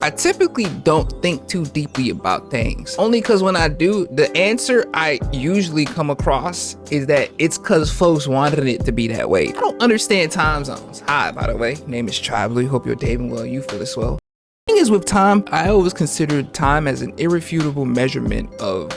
I typically don't think too deeply about things. Only because when I do, the answer I usually come across is that it's because folks wanted it to be that way. I don't understand time zones. Hi, by the way. Name is Loui. Hope you're doing well. You feel as well. The thing is with time, I always considered time as an irrefutable measurement of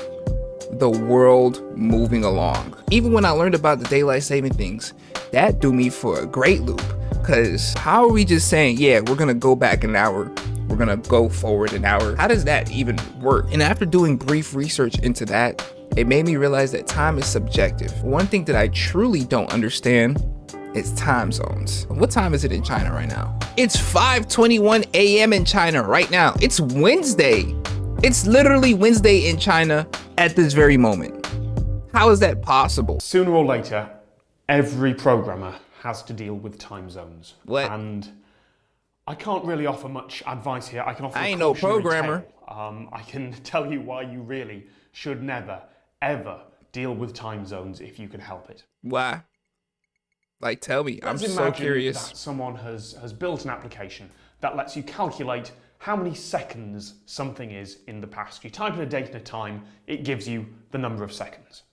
the world moving along. Even when I learned about the daylight saving things, that threw me for a great loop. Because how are we just saying, yeah, we're gonna go back an hour, we're gonna go forward an hour? How does that even work? And after doing brief research into that, it made me realize that time is subjective. One thing that I truly don't understand is time zones. What time is it in China right now? It's 5:21 a.m. in China right now. It's Wednesday. It's literally Wednesday in China at this very moment. How is that possible? Sooner or later, every programmer has to deal with time zones. What? And I can't really offer much advice here. I can offer I a ain't no cautionary programmer. tale. I can tell you why you really should never, ever deal with time zones if you can help it. Why? Like, tell me. I'm Let's so imagine curious. that someone has built an application that lets you calculate how many seconds something is in the past. You type in a date and a time, it gives you the number of seconds.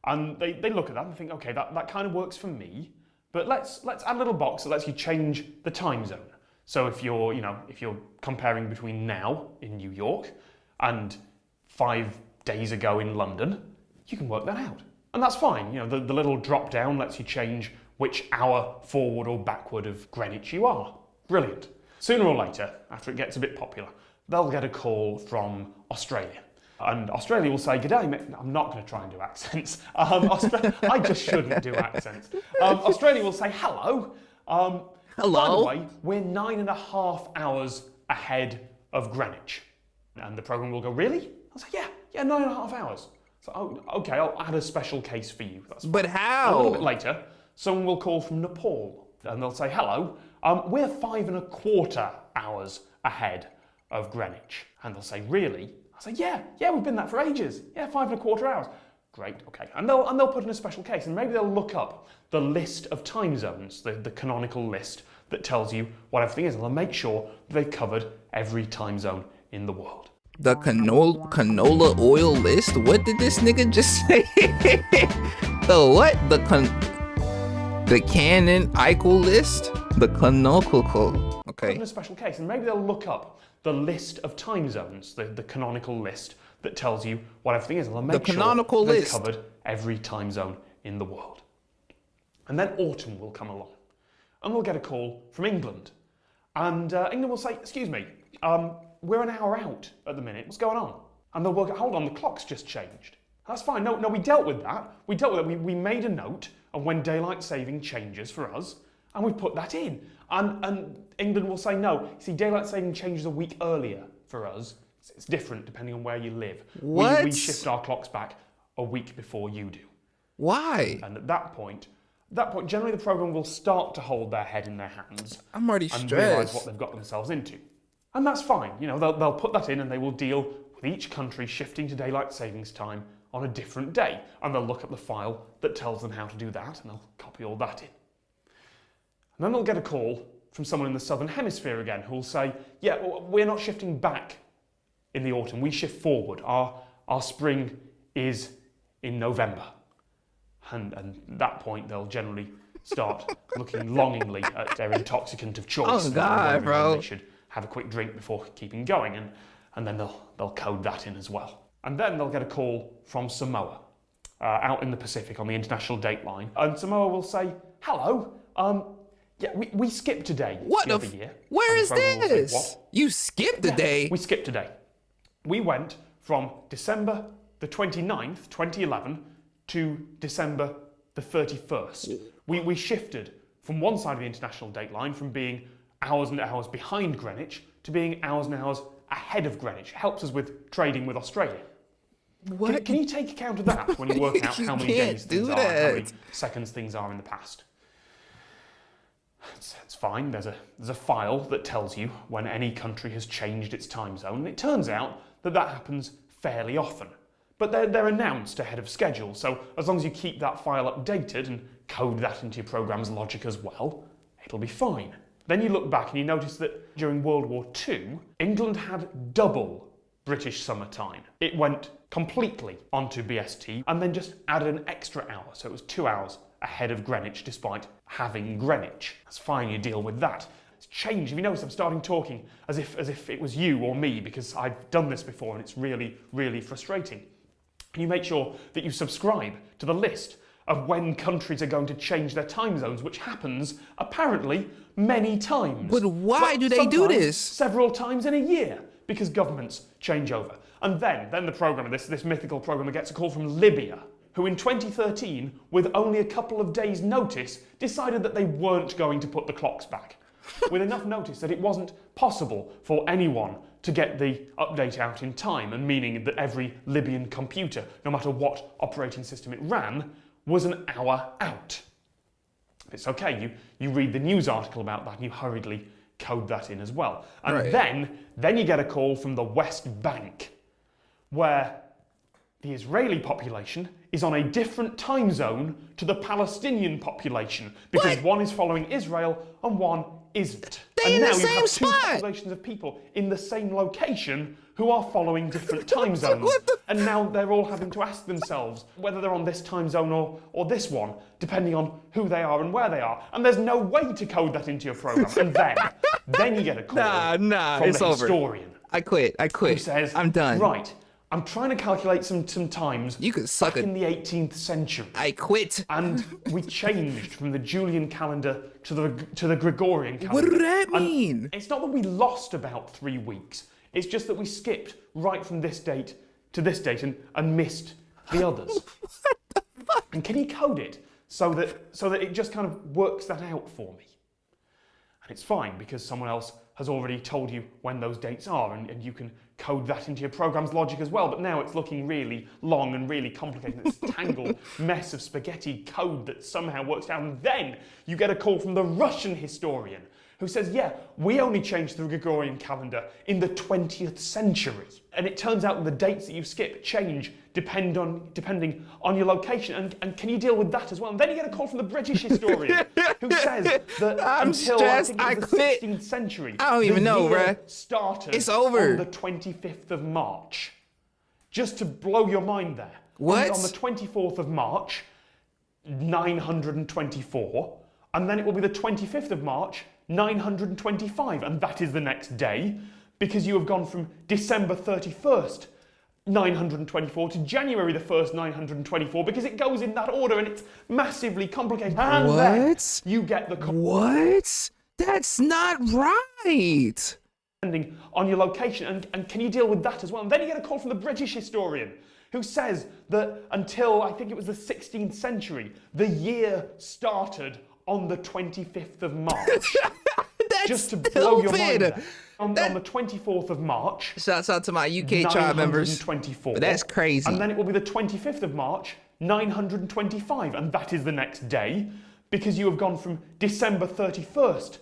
And they look at that and think, okay, that kind of works for me, but let's add a little box that lets you change the time zone. So if you're comparing between now in New York and 5 days ago in London, you can work that out. And that's fine. The little drop down lets you change which hour forward or backward of Greenwich you are. Brilliant. Sooner or later, after it gets a bit popular, they'll get a call from Australia. And Australia will say, "G'day, mate." I'm not going to try and do accents. I just shouldn't do accents. Australia will say, "Hello. Hello. By the way, we're 9.5 hours ahead of Greenwich." And the program will go, "Really?" I'll say, yeah, 9.5 hours. So, oh, okay, I'll add a special case for you. That's fine. But how? A little bit later, someone will call from Nepal. And they'll say, "Hello, we're 5.25 hours ahead of Greenwich." And they'll say, "Really?" I say, yeah, we've been that for ages. Yeah, 5.25 hours. Great, okay. And they'll put in a special case, and maybe they'll look up the list of time zones, the canonical list that tells you what everything is, and they'll make sure that they've covered every time zone in the world. The canola oil list? What did this nigga just say? The what? The Canon Eichel list? The canonical. Okay. Put in a special case, and maybe they'll look up the list of time zones, the canonical list that tells you what everything is, and they'll make sure that they've covered every time zone in the world. And then autumn will come along, and we'll get a call from England, and England will say, "Excuse me, we're an hour out at the minute. What's going on?" And they'll work out, "Hold on, the clock's just changed." That's fine. No, we dealt with that. We made a note of when daylight saving changes for us, and we put that in. And England will say, "No, see, daylight saving changes a week earlier for us. It's different depending on where you live. What? We shift our clocks back a week before you do." Why? And at that point, generally the program will start to hold their head in their hands. I'm already and realise stressed. what they've got themselves into. And that's fine. They'll put that in, and they will deal with each country shifting to daylight savings time on a different day. And they'll look at the file that tells them how to do that, and they'll copy all that in. And then they'll get a call from someone in the southern hemisphere again who will say, "Yeah, well, we're not shifting back in the autumn, we shift forward. Our spring is in November." And at that point, they'll generally start looking longingly at their intoxicant of choice. Oh, God, bro. They should have a quick drink before keeping going, and then they'll code that in as well. And then they'll get a call from Samoa, out in the Pacific on the international date line. And Samoa will say, "Hello, yeah, we skipped a day What the the other year." Where And the is program will say, this? "What?" You skipped a day. We skipped a day. We went from December the 29th, 2011 to December the 31st. We shifted from one side of the international date line from being hours and hours behind Greenwich to being hours and hours ahead of Greenwich. It helps us with trading with Australia. What? Can you take account of that when you work out You how many can't days do things are, how many that. seconds things are in the past? It's fine. There's a file that tells you when any country has changed its time zone, and it turns out that happens fairly often. But they're announced ahead of schedule, so as long as you keep that file updated and code that into your program's logic as well, it'll be fine. Then you look back and you notice that during World War II, England had double British summertime. It went completely onto BST and then just added an extra hour, so it was 2 hours ahead of Greenwich despite having Greenwich. That's fine, you deal with that. It's changed. If you notice, I'm starting talking as if it was you or me, because I've done this before and it's really, really frustrating. And you make sure that you subscribe to the list of when countries are going to change their time zones, which happens, apparently, many times. But why do they do this? Several times in a year, because governments change over. And then the programmer, this mythical programmer, gets a call from Libya, who in 2013, with only a couple of days' notice, decided that they weren't going to put the clocks back. With enough notice that it wasn't possible for anyone to get the update out in time, and meaning that every Libyan computer, no matter what operating system it ran, was an hour out. It's okay, you read the news article about that and you hurriedly code that in as well. And right. then you get a call from the West Bank, where the Israeli population is on a different time zone to the Palestinian population, because one is following Israel and one isn't. They in the same you have spot. two populations of people in the same location who are following different time zones. And now they're all having to ask themselves whether they're on this time zone or this one, depending on who they are and where they are. And there's no way to code that into your program. And then you get a call from it's the over. historian. I quit. Who says, I'm done. Right, I'm trying to calculate some times You could suck back it. in the 18th century. I quit. And we changed from the Julian calendar to the Gregorian calendar. What does that And mean? it's not that we lost about 3 weeks. It's just that we skipped right from this date to this date and missed the others. What the fuck? And can you code it so that it just kind of works that out for me? And it's fine because someone else has already told you when those dates are, and you can code that into your program's logic as well. But now it's looking really long and really complicated. It's a tangled mess of spaghetti code that somehow works out. And then you get a call from the Russian historian who says, yeah, we only changed the Gregorian calendar in the 20th century. And it turns out the dates that you skip change depending on your location. And can you deal with that as well? And then you get a call from the British historian who says that I'm until stressed. I think it was the 16th century, I don't even know, bruh. started It's over. on the 25th of March. Just to blow your mind there. What? On the 24th of March, 924, and then it will be the 25th of March, 925, and that is the next day, because you have gone from December 31st, 924 to January the 1st, 924, because it goes in that order and it's massively complicated. And then you get the... What? That's not right. Depending on your location, and can you deal with that as well? And then you get a call from the British historian who says that until, I think it was the 16th century, the year started on the 25th of March. That's just to blow your mind stupid. there. On the 24th of March. Shouts out to my UK tribe members. 924. But that's crazy. And then it will be the 25th of March, 925, and that is the next day, because you have gone from December 31st,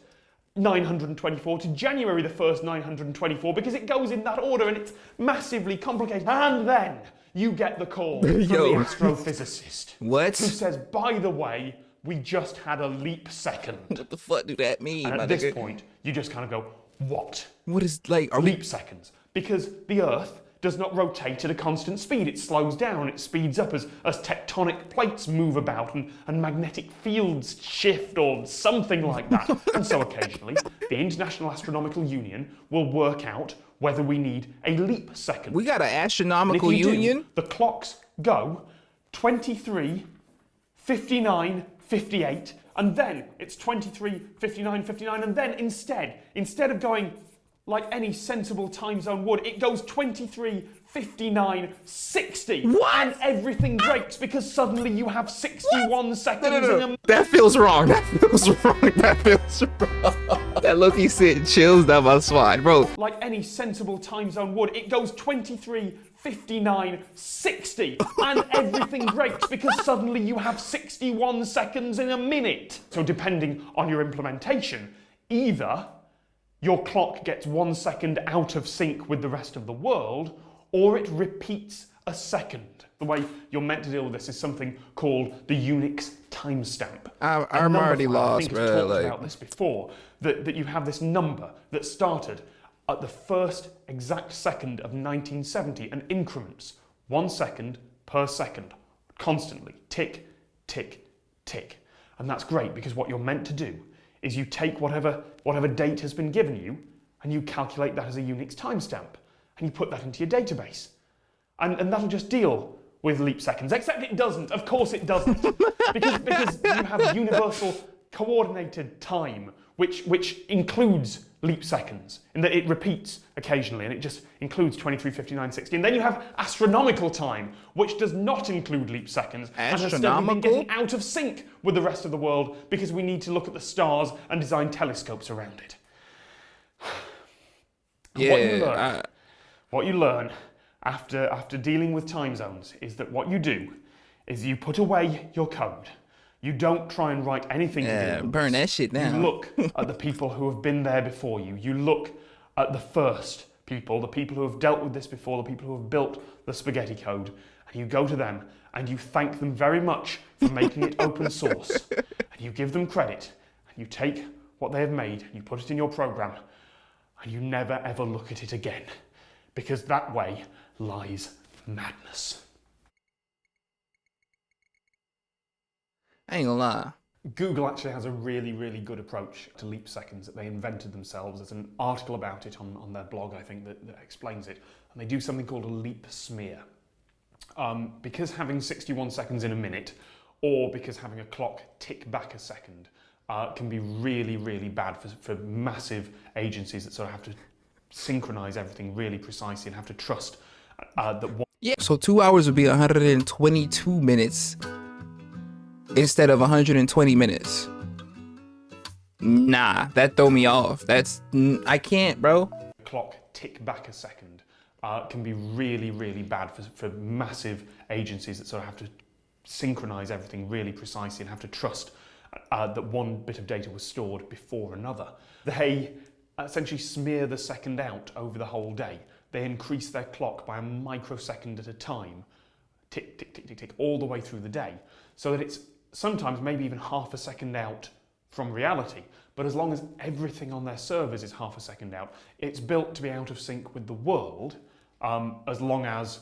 924 to January the 1st, 924, because it goes in that order and it's massively complicated. And then you get the call from the astrophysicist. What? Who says, by the way, we just had a leap second. What the fuck do that mean, And my at this nigga? point, you just kind of go, what? What is, like, are we... Leap seconds. Because the Earth does not rotate at a constant speed. It slows down, it speeds up as tectonic plates move about and magnetic fields shift or something like that. And so occasionally, the International Astronomical Union will work out whether we need a leap second. We got an And astronomical if you union? do, the clocks go 23, 59, 58, and then it's 23, 59, 59, and then instead of going like any sensible time zone would, it goes 23, 59, 60. What? And everything breaks because suddenly you have 61 seconds in a... That feels wrong. That feels wrong. That feels wrong. That Loki sent chills down my spine, bro. Like any sensible time zone would, it goes 23, 59, 60, and everything breaks because suddenly you have 61 seconds in a minute. So depending on your implementation, either your clock gets 1 second out of sync with the rest of the world, or it repeats a second. The way you're meant to deal with this is something called the Unix timestamp. I'm already lost, I think bro. I've talked about this before, that you have this number that started at the first exact second of 1970 and increments 1 second per second, constantly, tick, tick, tick. And that's great because what you're meant to do is you take whatever date has been given you and you calculate that as a Unix timestamp and you put that into your database. And that'll just deal with leap seconds, except it doesn't. Of course it doesn't. because you have universal coordinated time, which includes leap seconds, in that it repeats occasionally, and it just includes 23, 59, 60. And then you have astronomical time, which does not include leap seconds, and has steadily been getting out of sync with the rest of the world because we need to look at the stars and design telescopes around it. Yeah, what you learn after dealing with time zones is that what you do is you put away your code. You don't try and write anything. Burn that shit down. You look at the people who have been there before you. You look at the first people, the people who have dealt with this before, the people who have built the spaghetti code, and you go to them and you thank them very much for making it open source. And you give them credit, and you take what they have made, and you put it in your program, and you never ever look at it again. Because that way lies madness. I ain't gonna lie. Google actually has a really, really good approach to leap seconds that they invented themselves. There's an article about it on their blog, I think, that explains it. And they do something called a leap smear. Because having 61 seconds in a minute, or because having a clock tick back a second, can be really, really bad for massive agencies that sort of have to synchronize everything really precisely and have to trust that one. Yeah. So 2 hours would be 122 minutes instead of 120 minutes. Nah, that throw me off. I can't, bro. Clock tick back a second can be really, really bad for massive agencies that sort of have to synchronize everything really precisely and have to trust that one bit of data was stored before another. They essentially smear the second out over the whole day. They increase their clock by a microsecond at a time, tick, tick, tick, tick, tick, all the way through the day, so that it's sometimes maybe even half a second out from reality. But as long as everything on their servers is half a second out, it's built to be out of sync with the world, as long as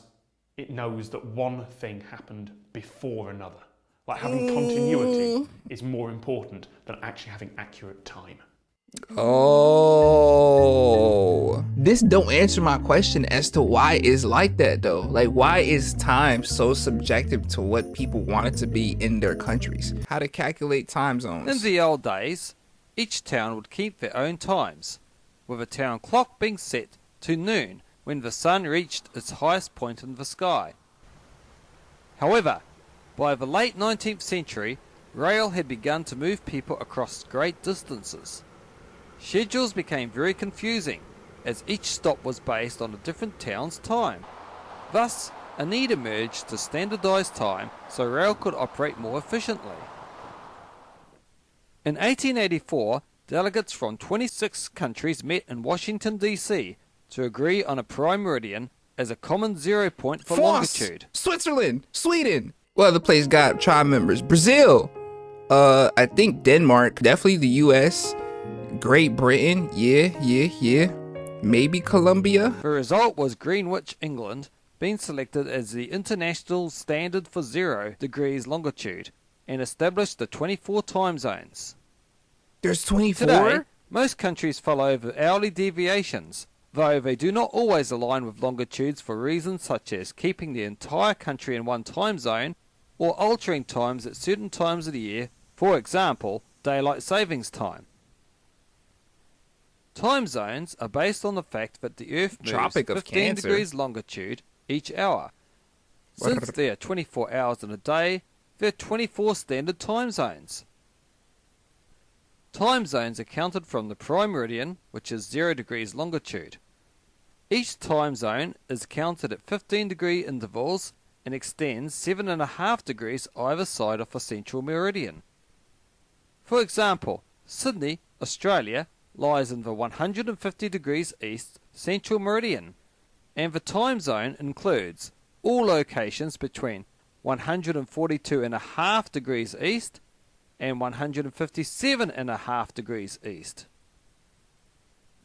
it knows that one thing happened before another. Like having continuity is more important than actually having accurate time. Oh, this don't answer my question as to why it's like that though. Like, why is time so subjective to what people want it to be in their countries? How to calculate time zones? In the old days, each town would keep their own times, with a town clock being set to noon when the sun reached its highest point in the sky. However, by the late 19th century, rail had begun to move people across great distances. Schedules became very confusing, as each stop was based on a different town's time. Thus, a need emerged to standardise time so rail could operate more efficiently. In 1884, delegates from 26 countries met in Washington, D.C. to agree on a prime meridian as a common 0 point for longitude. Switzerland, Sweden. What other place got tribe members? Brazil. I think Denmark. Definitely the U.S. Great Britain. Yeah. Maybe Colombia. The result was Greenwich, England, being selected as the international standard for 0 degrees longitude and established the 24 time zones. There's 24? Today, most countries follow the hourly deviations, though they do not always align with longitudes for reasons such as keeping the entire country in one time zone or altering times at certain times of the year, for example, daylight savings time. Time zones are based on the fact that the Earth moves 15 degrees longitude each hour. Since there are 24 hours in a day, there are 24 standard time zones. Time zones are counted from the prime meridian, which is 0 degrees longitude. Each time zone is counted at 15-degree intervals and extends 7.5 degrees either side of the central meridian. For example, Sydney, Australia, lies in the 150 degrees east central meridian, and the time zone includes all locations between 142.5 degrees east and 157.5 degrees east.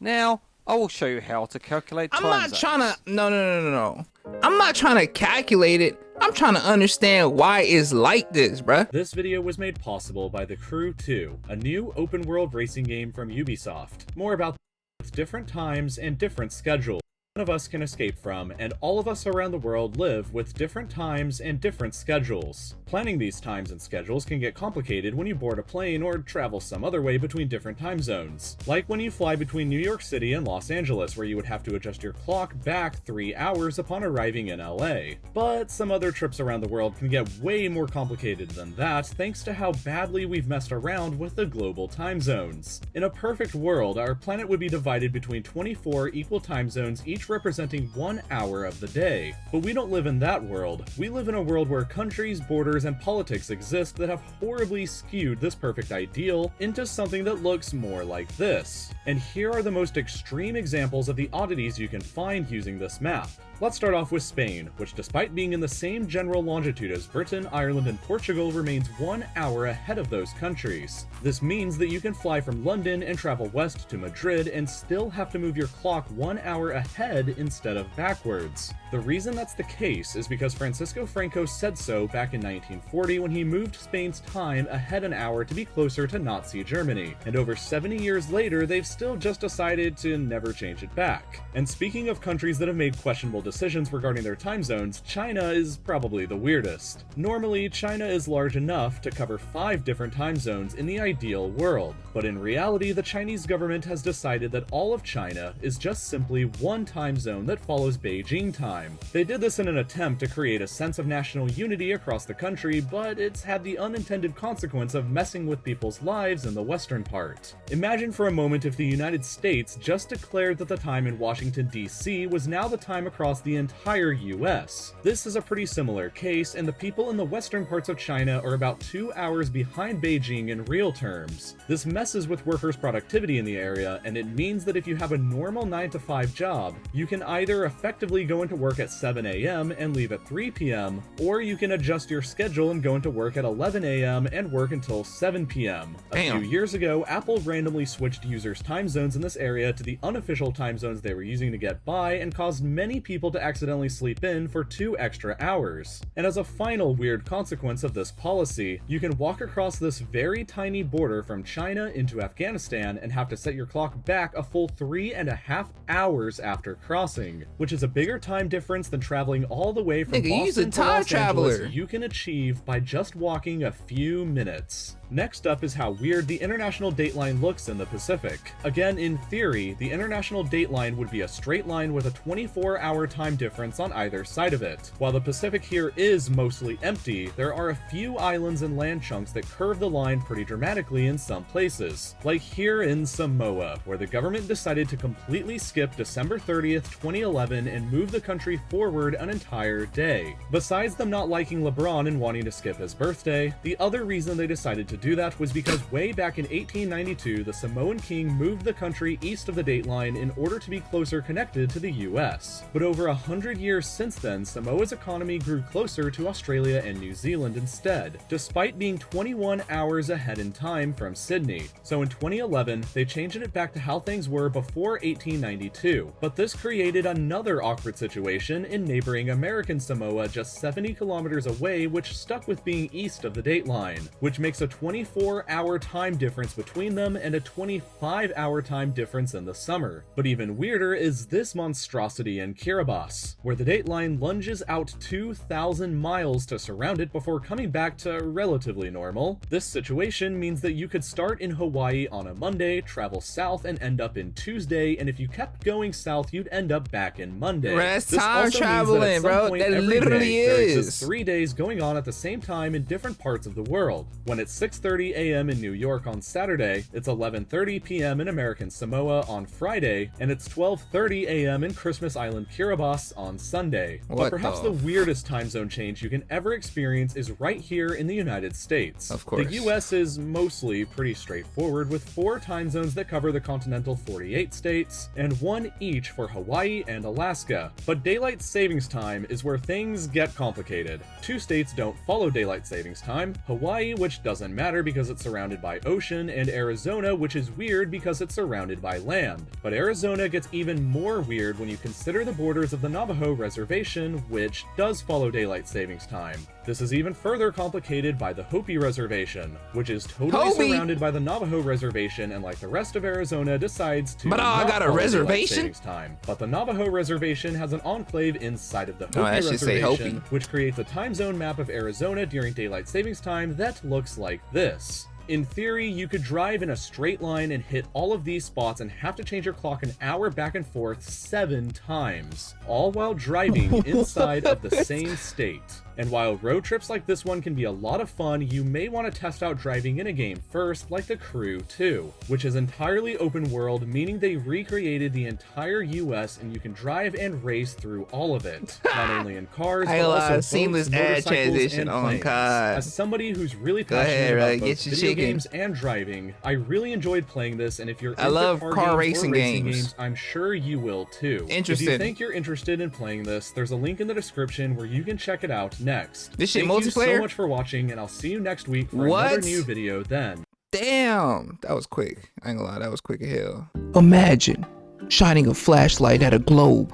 Now, I will show you how to calculate time I'm not zones. trying to, no. I'm not trying to calculate it. I'm trying to understand why it's like this, bruh. This video was made possible by The Crew 2, a new open-world racing game from Ubisoft. More about with different times and different schedules none of us can escape from, and all of us around the world live with different times and different schedules. Planning these times and schedules can get complicated when you board a plane or travel some other way between different time zones. Like when you fly between New York City and Los Angeles, where you would have to adjust your clock back 3 hours upon arriving in LA. But some other trips around the world can get way more complicated than that, thanks to how badly we've messed around with the global time zones. In a perfect world, our planet would be divided between 24 equal time zones, each representing 1 hour of the day. But we don't live in that world. We live in a world where countries, borders, and politics exist that have horribly skewed this perfect ideal into something that looks more like this. And here are the most extreme examples of the oddities you can find using this map. Let's start off with Spain, which despite being in the same general longitude as Britain, Ireland, and Portugal remains 1 hour ahead of those countries. This means that you can fly from London and travel west to Madrid and still have to move your clock 1 hour ahead instead of backwards. The reason that's the case is because Francisco Franco said so back in 1940 when he moved Spain's time ahead an hour to be closer to Nazi Germany, and over 70 years later they've still just decided to never change it back. And speaking of countries that have made questionable decisions regarding their time zones, China is probably the weirdest. Normally, China is large enough to cover 5 different time zones in the ideal world, but in reality the Chinese government has decided that all of China is just simply one time zone that follows Beijing time. They did this in an attempt to create a sense of national unity across the country, but it's had the unintended consequence of messing with people's lives in the western part. Imagine for a moment if the United States just declared that the time in Washington, D.C. was now the time across the entire US. This is a pretty similar case, and the people in the western parts of China are about 2 hours behind Beijing in real terms. This messes with workers' productivity in the area, and it means that if you have a normal 9-to-5 job, you can either effectively go into work at 7 a.m. and leave at 3 p.m., or you can adjust your schedule and go into work at 11 a.m. and work until 7 p.m. A few years ago, Apple randomly switched users' time zones in this area to the unofficial time zones they were using to get by, and caused many people to accidentally sleep in for 2 extra hours. And as a final weird consequence of this policy, you can walk across this very tiny border from China into Afghanistan and have to set your clock back a full 3.5 hours after crossing, which is a bigger time difference than traveling all the way from Boston to Los Angeles you can achieve by just walking a few minutes. Next up is how weird the international dateline looks in the Pacific. Again, in theory, the international dateline would be a straight line with a 24-hour time difference on either side of it. While the Pacific here is mostly empty, there are a few islands and land chunks that curve the line pretty dramatically in some places. Like here in Samoa, where the government decided to completely skip December 30th, 2011 and move the country forward an entire day. Besides them not liking LeBron and wanting to skip his birthday, the other reason they decided to do that was because way back in 1892, the Samoan king moved the country east of the dateline in order to be closer connected to the US. But over 100 years since then, Samoa's economy grew closer to Australia and New Zealand instead, despite being 21 hours ahead in time from Sydney. So in 2011, they changed it back to how things were before 1892. But this created another awkward situation in neighboring American Samoa just 70 kilometers away, which stuck with being east of the dateline, which makes a 24-hour time difference between them and a 25-hour time difference in the summer. But even weirder is this monstrosity in Kiribati, where the dateline lunges out 2,000 miles to surround it before coming back to relatively normal. This situation means that you could start in Hawaii on a Monday, travel south, and end up in Tuesday, and if you kept going south, you'd end up back in Monday. That's time traveling, bro. That literally There is. exists 3 days going on at the same time in different parts of the world. When it's 6 6:30 a.m. in New York on Saturday, it's 11:30 p.m. in American Samoa on Friday, and it's 12:30 a.m. in Christmas Island, Kiribati on Sunday. But perhaps the weirdest time zone change you can ever experience is right here in the United States. Of course. The US is mostly pretty straightforward, with 4 time zones that cover the continental 48 states, and 1 each for Hawaii and Alaska. But daylight savings time is where things get complicated. 2 states don't follow daylight savings time: Hawaii, which doesn't matter because it's surrounded by ocean, and Arizona, which is weird because it's surrounded by land. But Arizona gets even more weird when you consider the borders of the Navajo Reservation, which does follow daylight savings time. This is even further complicated by the Hopi Reservation, which is totally surrounded by the Navajo Reservation, and like the rest of Arizona, decides to not got a follow reservation? daylight savings time. But the Navajo Reservation has an enclave inside of the Hopi Reservation, which creates a time zone map of Arizona during daylight savings time that looks like this. In theory, you could drive in a straight line and hit all of these spots and have to change your clock an hour back and forth 7 times, all while driving inside of the same state. And while road trips like this one can be a lot of fun, you may want to test out driving in a game first, like The Crew 2, which is entirely open world, meaning they recreated the entire US and you can drive and race through all of it. Not only in cars, but also boats, seamless ad motorcycles, transition. and Oh my planes. God. As somebody who's really Go passionate ahead, about get both your video chicken. games and driving, I really enjoyed playing this, and if you're into love car car games or racing racing games. games, I'm sure you will too. If Interested. you think you're interested in playing this, there's a link in the description where you can check it out next. This shit Thank you so multiplayer? much for watching, and I'll see you next week for another new video then. Damn, that was quick. I ain't gonna lie, that was quick as hell. Imagine shining a flashlight at a globe.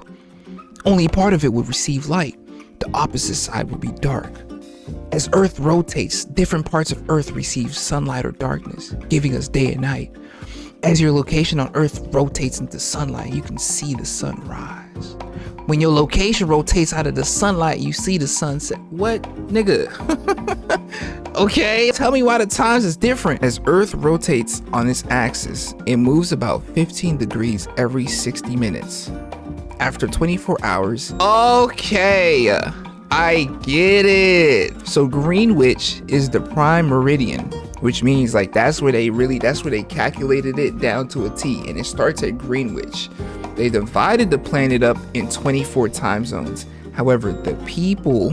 Only part of it would receive light. The opposite side would be dark. As Earth rotates, different parts of Earth receive sunlight or darkness, giving us day and night. As your location on Earth rotates into sunlight, you can see the sun rise. When your location rotates out of the sunlight, you see the sunset. What, nigga? Okay, tell me why the times is different. As Earth rotates on its axis, it moves about 15 degrees every 60 minutes. After 24 hours, okay, I get it. So Greenwich is the prime meridian, which means like that's where they calculated it down to a T, and it starts at Greenwich. They divided the planet up in 24 time zones. However, the people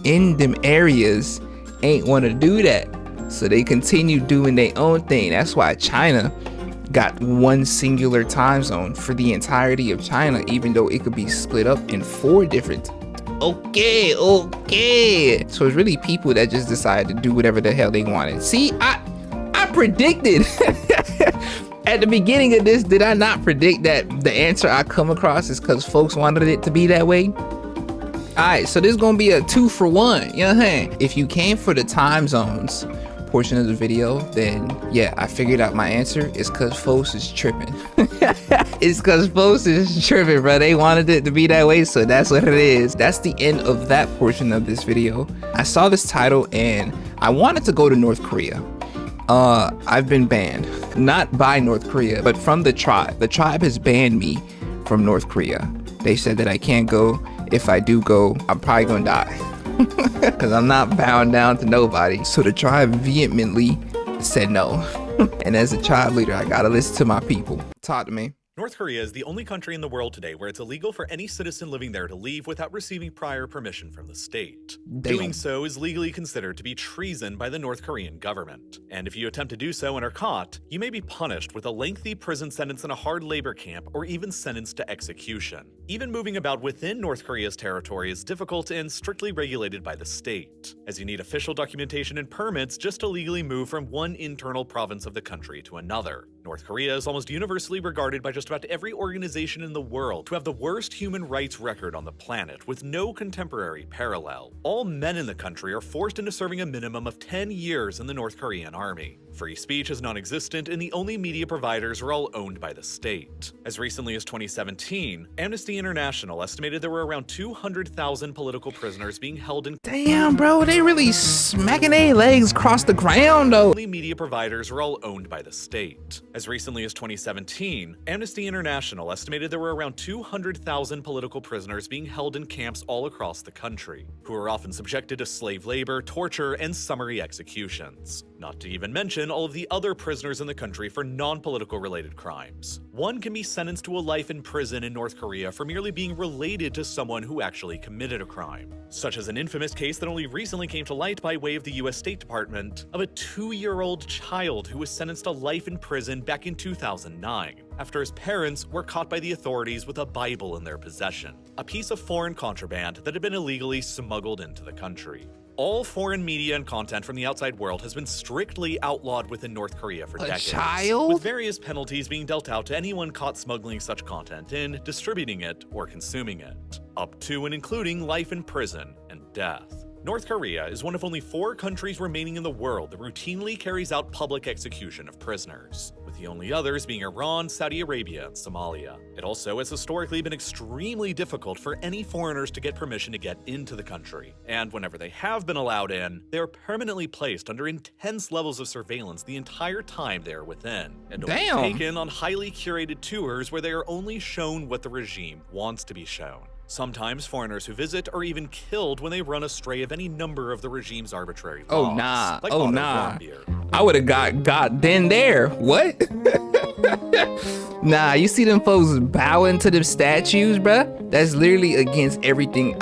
in them areas ain't want to do that, so they continue doing their own thing. That's why China got one singular time zone for the entirety of China, even though it could be split up in 4 different. Okay. So it's really people that just decided to do whatever the hell they wanted. See, I predicted. At the beginning of this, did I not predict that the answer I come across is because folks wanted it to be that way? Alright, so this is gonna be a 2 for 1. You know what I'm saying? If you came for the time zones portion of the video, then yeah, I figured out my answer. It's because folks is tripping. It's because folks is tripping, bro. They wanted it to be that way, so that's what it is. That's the end of that portion of this video. I saw this title and I wanted to go to North Korea. I've been banned, not by North Korea, but from the tribe. The tribe has banned me from North Korea. They said that I can't go. If I do go, I'm probably gonna die because I'm not bound down to nobody. So the tribe vehemently said no. And as a tribe leader, I gotta listen to my people. Talk to me. North Korea is the only country in the world today where it's illegal for any citizen living there to leave without receiving prior permission from the state. Doing so is legally considered to be treason by the North Korean government. And if you attempt to do so and are caught, you may be punished with a lengthy prison sentence in a hard labor camp or even sentenced to execution. Even moving about within North Korea's territory is difficult and strictly regulated by the state, as you need official documentation and permits just to legally move from one internal province of the country to another. North Korea is almost universally regarded by just about every organization in the world to have the worst human rights record on the planet, with no contemporary parallel. All men in the country are forced into serving a minimum of 10 years in the North Korean army. Free speech is non-existent, and the only media providers are all owned by the state. As recently as 2017, Amnesty Amnesty International estimated there were around 200,000 political prisoners being held in Damn, bro, they really smacking their legs across the ground, though. media providers are all owned by the state. As recently as 2017, Amnesty International estimated there were around 200,000 political prisoners being held in camps all across the country, who are often subjected to slave labor, torture, and summary executions. Not to even mention all of the other prisoners in the country for non-political related crimes. One can be sentenced to a life in prison in North Korea for merely being related to someone who actually committed a crime, such as an infamous case that only recently came to light by way of the US State Department of a 2-year-old child who was sentenced to life in prison back in 2009 after his parents were caught by the authorities with a Bible in their possession, a piece of foreign contraband that had been illegally smuggled into the country. All foreign media and content from the outside world has been strictly outlawed within North Korea for decades, child? with various penalties being dealt out to anyone caught smuggling such content in, distributing it, or consuming it, up to and including life in prison and death. North Korea is one of only 4 countries remaining in the world that routinely carries out public execution of prisoners, with the only others being Iran, Saudi Arabia, and Somalia. It also has historically been extremely difficult for any foreigners to get permission to get into the country, and whenever they have been allowed in, they are permanently placed under intense levels of surveillance the entire time they are within, and only Damn. taken on highly curated tours where they are only shown what the regime wants to be shown. Sometimes foreigners who visit are even killed when they run astray of any number of the regime's arbitrary laws. Oh, nah. Like Oh, Otto nah. Warmbier. I would have got then there. What? Nah, you see them folks bowing to them statues, bruh? That's literally against everything.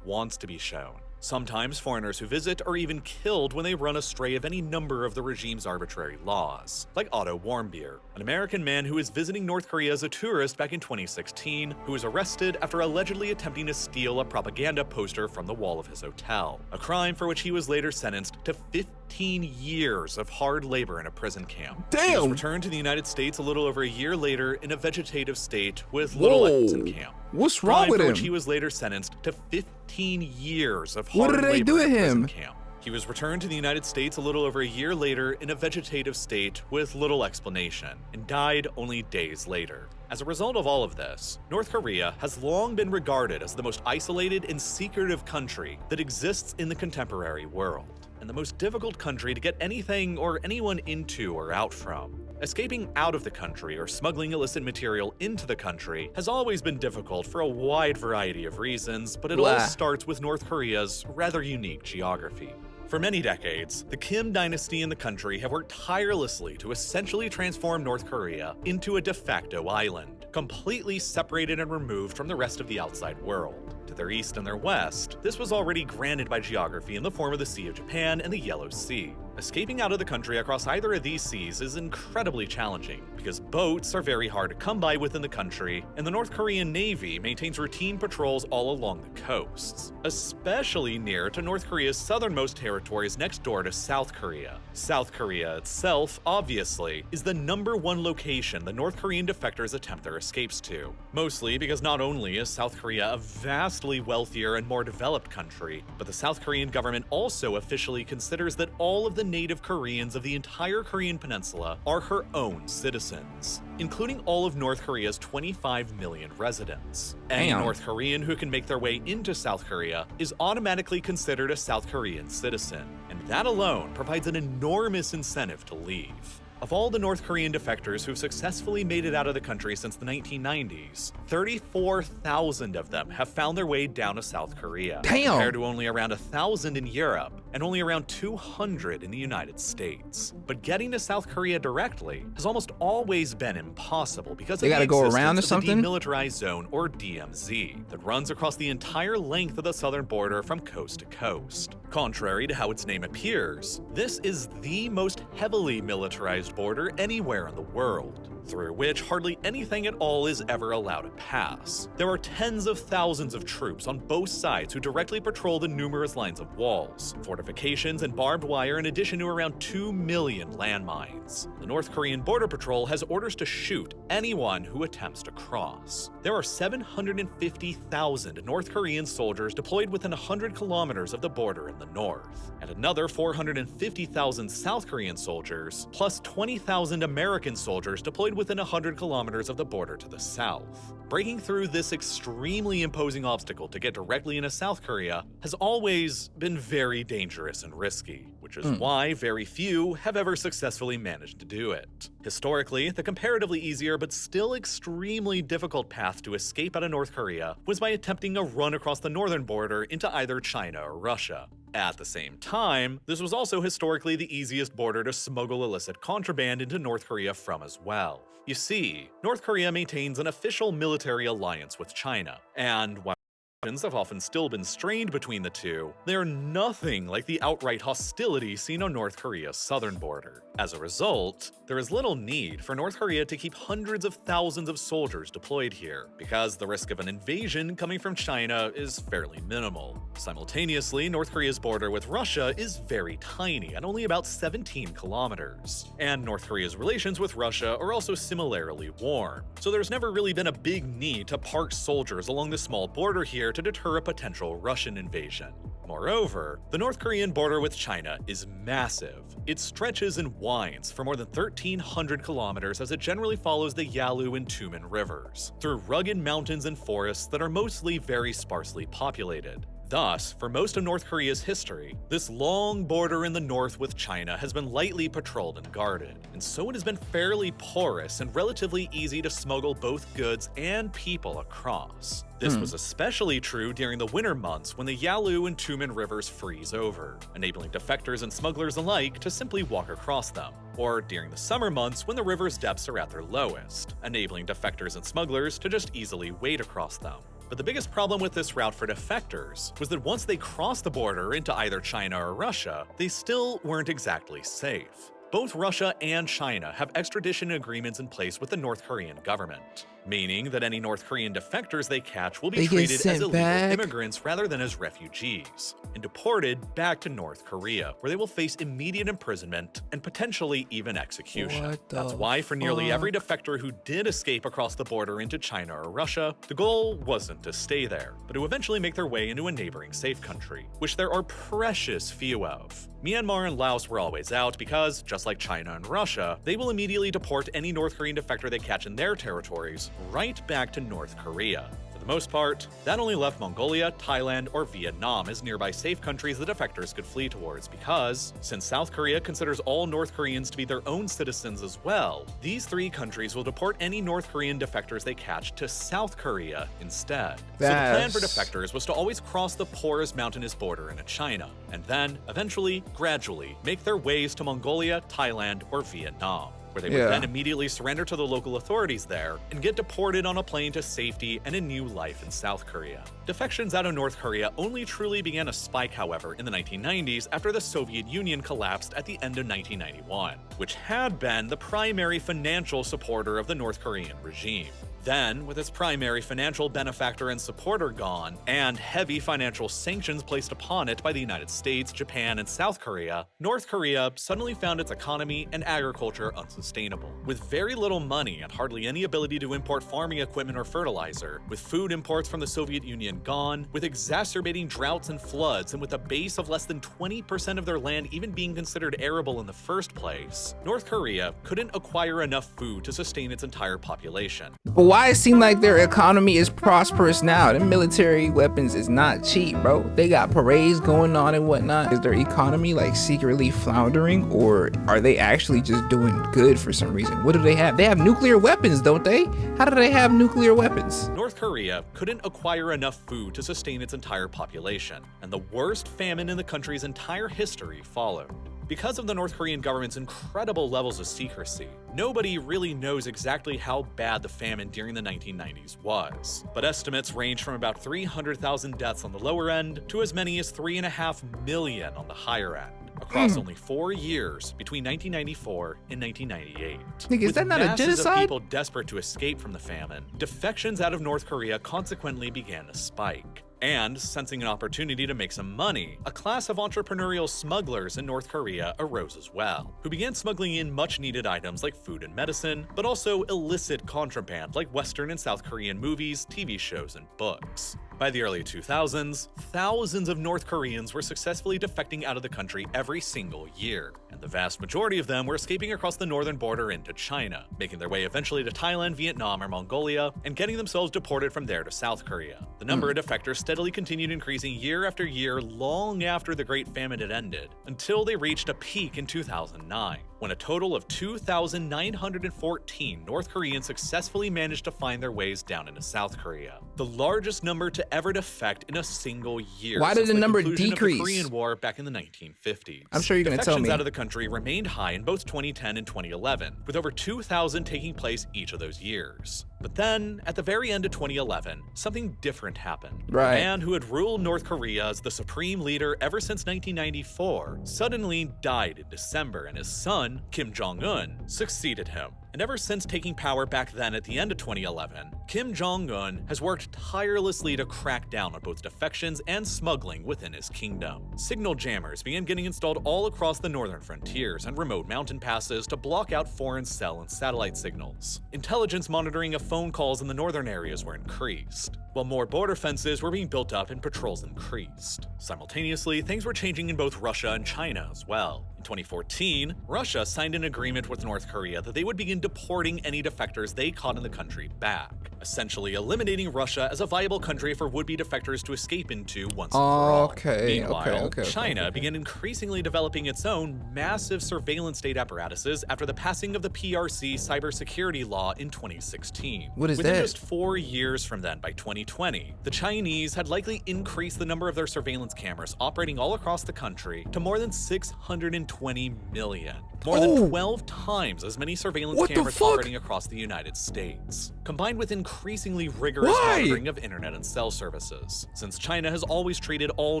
Wants to be shown. Sometimes foreigners who visit are even killed when they run astray of any number of the regime's arbitrary laws, like Otto Warmbier, an American man who was visiting North Korea as a tourist back in 2016, who was arrested after allegedly attempting to steal a propaganda poster from the wall of his hotel, a crime for which he was later sentenced to 15 years of hard labor in a prison camp. He was Damn. returned to the United States a little over a year later in a vegetative state with little else in camp. What's wrong Crime with for him? which he was later sentenced to 15 years of What hard did they labor do to in a prison him? camp. He was returned to the United States a little over a year later in a vegetative state with little explanation, and died only days later. As a result of all of this, North Korea has long been regarded as the most isolated and secretive country that exists in the contemporary world, and the most difficult country to get anything or anyone into or out from. Escaping out of the country or smuggling illicit material into the country has always been difficult for a wide variety of reasons, but it all Blah. starts with North Korea's rather unique geography. For many decades, the Kim dynasty in the country have worked tirelessly to essentially transform North Korea into a de facto island, completely separated and removed from the rest of the outside world. To their east and their west, this was already granted by geography in the form of the Sea of Japan and the Yellow Sea. Escaping out of the country across either of these seas is incredibly challenging, because boats are very hard to come by within the country, and the North Korean Navy maintains routine patrols all along the coasts, especially near to North Korea's southernmost territories next door to South Korea. South Korea itself, obviously, is the #1 location the North Korean defectors attempt their escapes to, mostly because not only is South Korea a vastly wealthier and more developed country, but the South Korean government also officially considers that all of the native Koreans of the entire Korean peninsula are her own citizens, including all of North Korea's 25 million residents. Any Damn. North Korean who can make their way into South Korea is automatically considered a South Korean citizen, and that alone provides an enormous incentive to leave. Of all the North Korean defectors who've successfully made it out of the country since the 1990s, 34,000 of them have found their way down to South Korea, Damn. compared to only around 1,000 in Europe and only around 200 in the United States. But getting to South Korea directly has almost always been impossible because They of gotta the go existence around or of something? the Demilitarized Zone, or DMZ, that runs across the entire length of the southern border from coast to coast. Contrary to how its name appears, this is the most heavily militarized border anywhere in the world, through which hardly anything at all is ever allowed to pass. There are tens of thousands of troops on both sides who directly patrol the numerous lines of walls, fortifications, fortifications and barbed wire in addition to around 2 million landmines. The North Korean Border Patrol has orders to shoot anyone who attempts to cross. There are 750,000 North Korean soldiers deployed within 100 kilometers of the border in the north, and another 450,000 South Korean soldiers, plus 20,000 American soldiers deployed within 100 kilometers of the border to the south. Breaking through this extremely imposing obstacle to get directly into South Korea has always been very dangerous and risky, which is why very few have ever successfully managed to do it. Historically, the comparatively easier but still extremely difficult path to escape out of North Korea was by attempting a run across the northern border into either China or Russia. At the same time, this was also historically the easiest border to smuggle illicit contraband into North Korea from as well. You see, North Korea maintains an official military alliance with China, and while relations have often still been strained between the two, they are nothing like the outright hostility seen on North Korea's southern border. As a result, there is little need for North Korea to keep hundreds of thousands of soldiers deployed here, because the risk of an invasion coming from China is fairly minimal. Simultaneously, North Korea's border with Russia is very tiny, at only about 17 kilometers. And North Korea's relations with Russia are also similarly warm, so there's never really been a big need to park soldiers along the small border here to deter a potential Russian invasion. Moreover, the North Korean border with China is massive. It stretches and winds for more than 1,300 kilometers as it generally follows the Yalu and Tumen rivers, through rugged mountains and forests that are mostly very sparsely populated. Thus, for most of North Korea's history, this long border in the north with China has been lightly patrolled and guarded, and so it has been fairly porous and relatively easy to smuggle both goods and people across. This was especially true during the winter months when the Yalu and Tumen rivers freeze over, enabling defectors and smugglers alike to simply walk across them, or during the summer months when the river's depths are at their lowest, enabling defectors and smugglers to just easily wade across them. But the biggest problem with this route for defectors was that once they crossed the border into either China or Russia, they still weren't exactly safe. Both Russia and China have extradition agreements in place with the North Korean government, meaning that any North Korean defectors they catch will be treated as illegal immigrants rather than as refugees, and deported back to North Korea, where they will face immediate imprisonment and potentially even execution. That's why for nearly every defector who did escape across the border into China or Russia, the goal wasn't to stay there, but to eventually make their way into a neighboring safe country, which there are precious few of. Myanmar and Laos were always out because, just like China and Russia, they will immediately deport any North Korean defector they catch in their territories right back to North Korea. For the most part, that only left Mongolia, Thailand, or Vietnam as nearby safe countries the defectors could flee towards because, since South Korea considers all North Koreans to be their own citizens as well, these three countries will deport any North Korean defectors they catch to South Korea instead. So the plan for defectors was to always cross the porous mountainous border into China, and then, eventually, gradually, make their ways to Mongolia, Thailand, or Vietnam, where they would then immediately surrender to the local authorities there and get deported on a plane to safety and a new life in South Korea. Defections out of North Korea only truly began to spike, however, in the 1990s after the Soviet Union collapsed at the end of 1991, which had been the primary financial supporter of the North Korean regime. Then, with its primary financial benefactor and supporter gone, and heavy financial sanctions placed upon it by the United States, Japan, and South Korea, North Korea suddenly found its economy and agriculture unsustainable. With very little money and hardly any ability to import farming equipment or fertilizer, with food imports from the Soviet Union gone, with exacerbating droughts and floods, and with a base of less than 20% of their land even being considered arable in the first place, North Korea couldn't acquire enough food to sustain its entire population. But why it seem like their economy is prosperous now? The military weapons is not cheap, bro. They got parades going on and whatnot. Is their economy like secretly floundering, or are they actually just doing good for some reason? What do they have? They have nuclear weapons, don't they? How do they have nuclear weapons? North Korea couldn't acquire enough food to sustain its entire population, and the worst famine in the country's entire history followed. Because of the North Korean government's incredible levels of secrecy, nobody really knows exactly how bad the famine during the 1990s was, but estimates range from about 300,000 deaths on the lower end to as many as 3.5 million on the higher end, across only 4 years between 1994 and 1998. Nigga, is that not a With masses of genocide? people desperate to escape from the famine, defections out of North Korea consequently began to spike. And, sensing an opportunity to make some money, a class of entrepreneurial smugglers in North Korea arose as well, who began smuggling in much-needed items like food and medicine, but also illicit contraband like Western and South Korean movies, TV shows, and books. By the early 2000s, thousands of North Koreans were successfully defecting out of the country every single year, and the vast majority of them were escaping across the northern border into China, making their way eventually to Thailand, Vietnam, or Mongolia, and getting themselves deported from there to South Korea. The number of defectors steadily continued increasing year after year long after the Great Famine had ended, until they reached a peak in 2009, when a total of 2,914 North Koreans successfully managed to find their ways down into South Korea, the largest number to ever defect in a single year. Why did the number decrease? Of the Korean War back in the 1950s. I'm sure you're going to tell me. Defections out of the country remained high in both 2010 and 2011, with over 2,000 taking place each of those years. But then, at the very end of 2011, something different happened. Right. A man who had ruled North Korea as the supreme leader ever since 1994 suddenly died in December, and his son, Kim Jong-un, succeeded him. And ever since taking power back then at the end of 2011, Kim Jong-un has worked tirelessly to crack down on both defections and smuggling within his kingdom. Signal jammers began getting installed all across the northern frontiers and remote mountain passes to block out foreign cell and satellite signals. Intelligence monitoring of phone calls in the northern areas were increased, while more border fences were being built up and patrols increased. Simultaneously, things were changing in both Russia and China as well. In 2014, Russia signed an agreement with North Korea that they would begin deporting any defectors they caught in the country back, essentially eliminating Russia as a viable country for would-be defectors to escape into once and for all. Meanwhile, China began increasingly developing its own massive surveillance state apparatuses after the passing of the PRC cybersecurity law in 2016. What is Within that? just 4 years from then, by 2020, the Chinese had likely increased the number of their surveillance cameras operating all across the country to more than 620 million. More than 12 times as many surveillance cameras operating across the United States, combined with increasingly rigorous monitoring of internet and cell services, since China has always treated all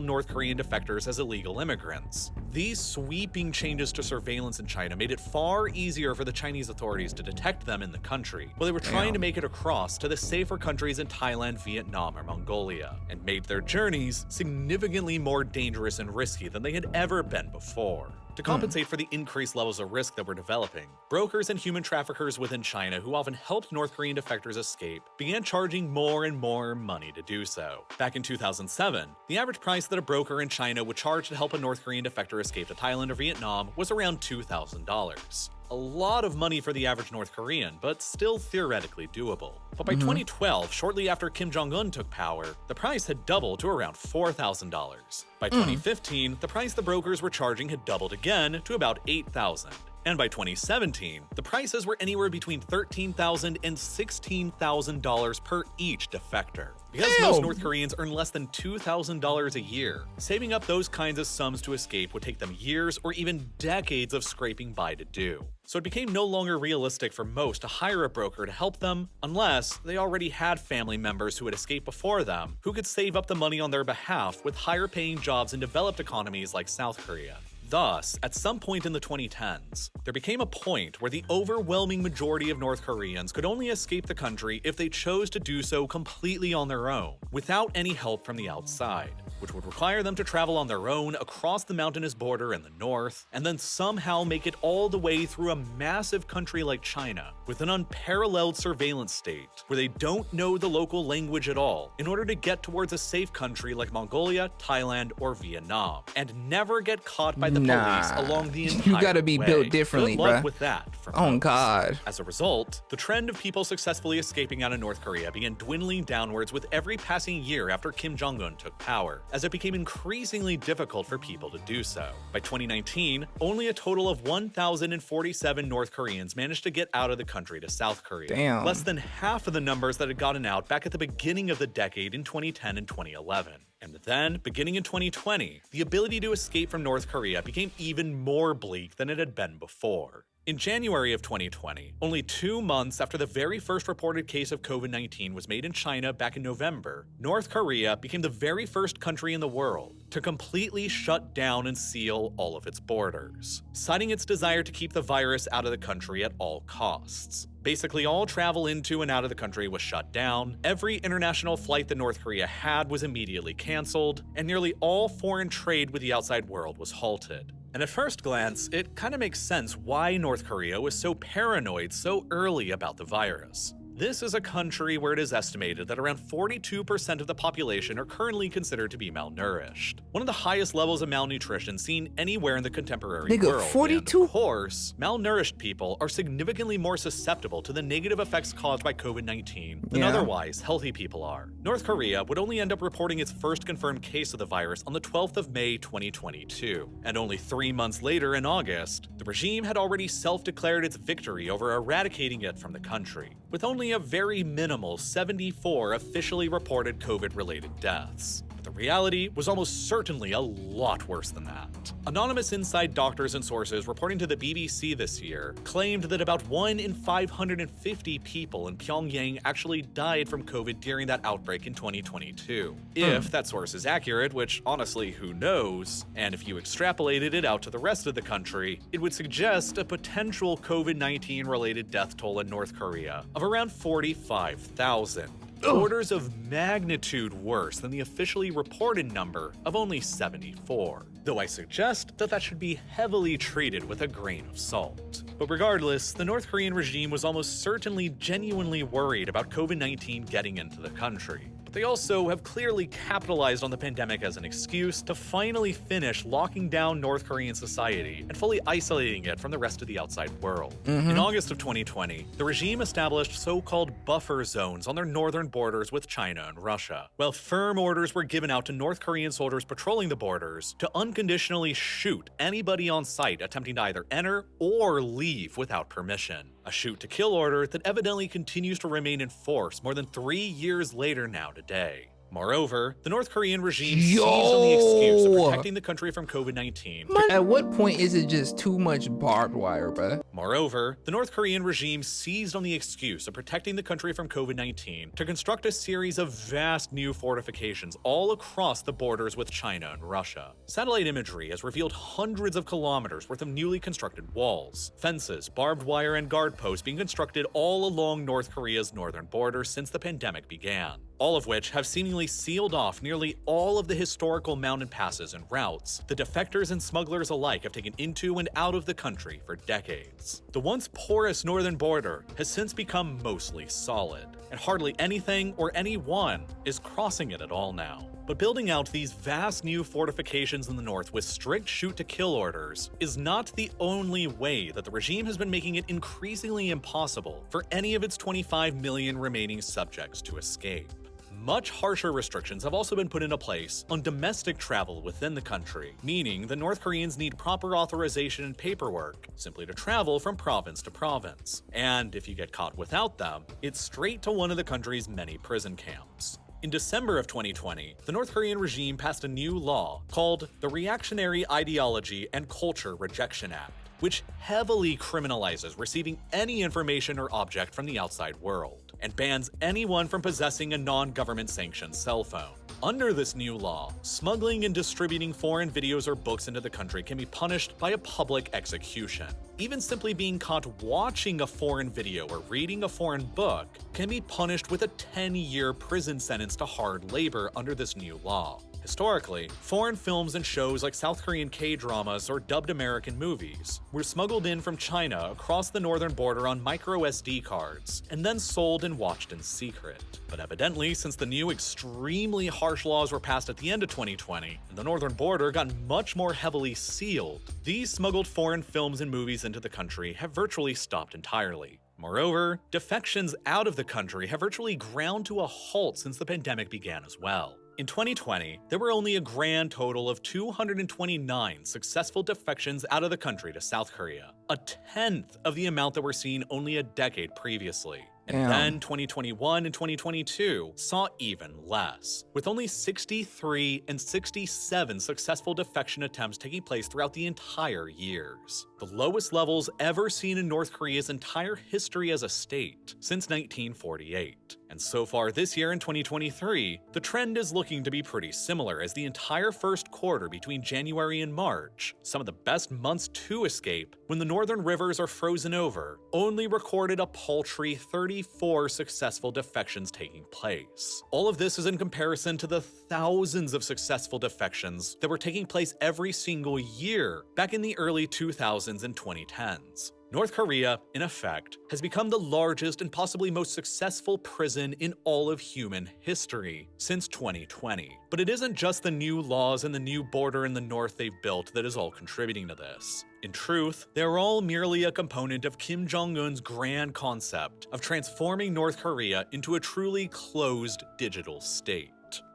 North Korean defectors as illegal immigrants. These sweeping changes to surveillance in China made it far easier for the Chinese authorities to detect them in the country, while they were trying to make it across to the safer countries in Thailand, Vietnam, or Mongolia, and made their journeys significantly more dangerous and risky than they had ever been before. To compensate for the increased levels of risk that were developing, brokers and human traffickers within China who often helped North Korean defectors escape began charging more and more money to do so. Back in 2007, the average price that a broker in China would charge to help a North Korean defector escape to Thailand or Vietnam was around $2,000. A lot of money for the average North Korean, but still theoretically doable. But by 2012, shortly after Kim Jong-un took power, the price had doubled to around $4,000. By 2015, the price the brokers were charging had doubled again to about $8,000. And by 2017, the prices were anywhere between $13,000 and $16,000 per each defector. Because most North Koreans earn less than $2,000 a year, saving up those kinds of sums to escape would take them years or even decades of scraping by to do. So it became no longer realistic for most to hire a broker to help them unless they already had family members who had escaped before them who could save up the money on their behalf with higher paying jobs in developed economies like South Korea. Thus, at some point in the 2010s, there became a point where the overwhelming majority of North Koreans could only escape the country if they chose to do so completely on their own, without any help from the outside, which would require them to travel on their own across the mountainous border in the north, and then somehow make it all the way through a massive country like China, with an unparalleled surveillance state, where they don't know the local language at all, in order to get towards a safe country like Mongolia, Thailand, or Vietnam, and never get caught by the police along the entire You gotta be way. built differently, Good luck bruh. with that. Oh God. As a result, the trend of people successfully escaping out of North Korea began dwindling downwards with every passing year after Kim Jong-un took power, as it became increasingly difficult for people to do so. By 2019, only a total of 1,047 North Koreans managed to get out of the country to South Korea. Damn. Less than half of the numbers that had gotten out back at the beginning of the decade in 2010 and 2011. And then, beginning in 2020, the ability to escape from North Korea became even more bleak than it had been before. In January of 2020, only 2 months after the very first reported case of COVID-19 was made in China back in November, North Korea became the very first country in the world to completely shut down and seal all of its borders, citing its desire to keep the virus out of the country at all costs. Basically, all travel into and out of the country was shut down, every international flight that North Korea had was immediately canceled, and nearly all foreign trade with the outside world was halted. And at first glance, it kind of makes sense why North Korea was so paranoid so early about the virus. This is a country where it is estimated that around 42% of the population are currently considered to be malnourished. One of the highest levels of malnutrition seen anywhere in the contemporary world. 42? And of course, malnourished people are significantly more susceptible to the negative effects caused by COVID-19 than otherwise healthy people are. North Korea would only end up reporting its first confirmed case of the virus on the 12th of May 2022. And only 3 months later in August, the regime had already self-declared its victory over eradicating it from the country, with only a very minimal 74 officially reported COVID-related deaths. But the reality was almost certainly a lot worse than that. Anonymous inside doctors and sources reporting to the BBC this year claimed that about 1 in 550 people in Pyongyang actually died from COVID during that outbreak in 2022. If that source is accurate, which honestly, who knows, and if you extrapolated it out to the rest of the country, it would suggest a potential COVID-19 related death toll in North Korea of around 45,000. Orders of magnitude worse than the officially reported number of only 74. Though I suggest that that should be heavily treated with a grain of salt. But regardless, the North Korean regime was almost certainly genuinely worried about COVID-19 getting into the country. They also have clearly capitalized on the pandemic as an excuse to finally finish locking down North Korean society and fully isolating it from the rest of the outside world. In August of 2020, the regime established so-called buffer zones on their northern borders with China and Russia, while firm orders were given out to North Korean soldiers patrolling the borders to unconditionally shoot anybody on sight attempting to either enter or leave without permission. A shoot-to-kill order that evidently continues to remain in force more than 3 years later now today. Moreover, the North Korean regime seized on the excuse of protecting the country from COVID-19. At what point is it just too much barbed wire, bruh? Moreover, the North Korean regime seized on the excuse of protecting the country from COVID-19 to construct a series of vast new fortifications all across the borders with China and Russia. Satellite imagery has revealed hundreds of kilometers worth of newly constructed walls, fences, barbed wire, and guard posts being constructed all along North Korea's northern border since the pandemic began, all of which have seemingly sealed off nearly all of the historical mountain passes and routes the defectors and smugglers alike have taken into and out of the country for decades. The once porous northern border has since become mostly solid, and hardly anything or anyone is crossing it at all now. But building out these vast new fortifications in the north with strict shoot-to-kill orders is not the only way that the regime has been making it increasingly impossible for any of its 25 million remaining subjects to escape. Much harsher restrictions have also been put into place on domestic travel within the country, meaning that North Koreans need proper authorization and paperwork simply to travel from province to province. And if you get caught without them, it's straight to one of the country's many prison camps. In December of 2020, the North Korean regime passed a new law called the Reactionary Ideology and Culture Rejection Act, which heavily criminalizes receiving any information or object from the outside world, and bans anyone from possessing a non-government sanctioned cell phone. Under this new law, smuggling and distributing foreign videos or books into the country can be punished by a public execution. Even simply being caught watching a foreign video or reading a foreign book can be punished with a 10-year prison sentence to hard labor under this new law. Historically, foreign films and shows like South Korean K-dramas or dubbed American movies were smuggled in from China across the northern border on micro SD cards and then sold and watched in secret. But evidently, since the new extremely harsh laws were passed at the end of 2020 and the northern border got much more heavily sealed, these smuggled foreign films and movies into the country have virtually stopped entirely. Moreover, defections out of the country have virtually ground to a halt since the pandemic began as well. In 2020, there were only a grand total of 229 successful defections out of the country to South Korea, a tenth of the amount that were seen only a decade previously. And Damn. then 2021 and 2022 saw even less, with only 63 and 67 successful defection attempts taking place throughout the entire years. The lowest levels ever seen in North Korea's entire history as a state since 1948. And so far this year in 2023, the trend is looking to be pretty similar, as the entire first quarter between January and March, some of the best months to escape when the northern rivers are frozen over, only recorded a paltry 34 successful defections taking place. All of this is in comparison to the thousands of successful defections that were taking place every single year back in the early 2000s and 2010s. North Korea, in effect, has become the largest and possibly most successful prison in all of human history since 2020. But it isn't just the new laws and the new border in the north they've built that is all contributing to this. In truth, they're all merely a component of Kim Jong-un's grand concept of transforming North Korea into a truly closed digital state,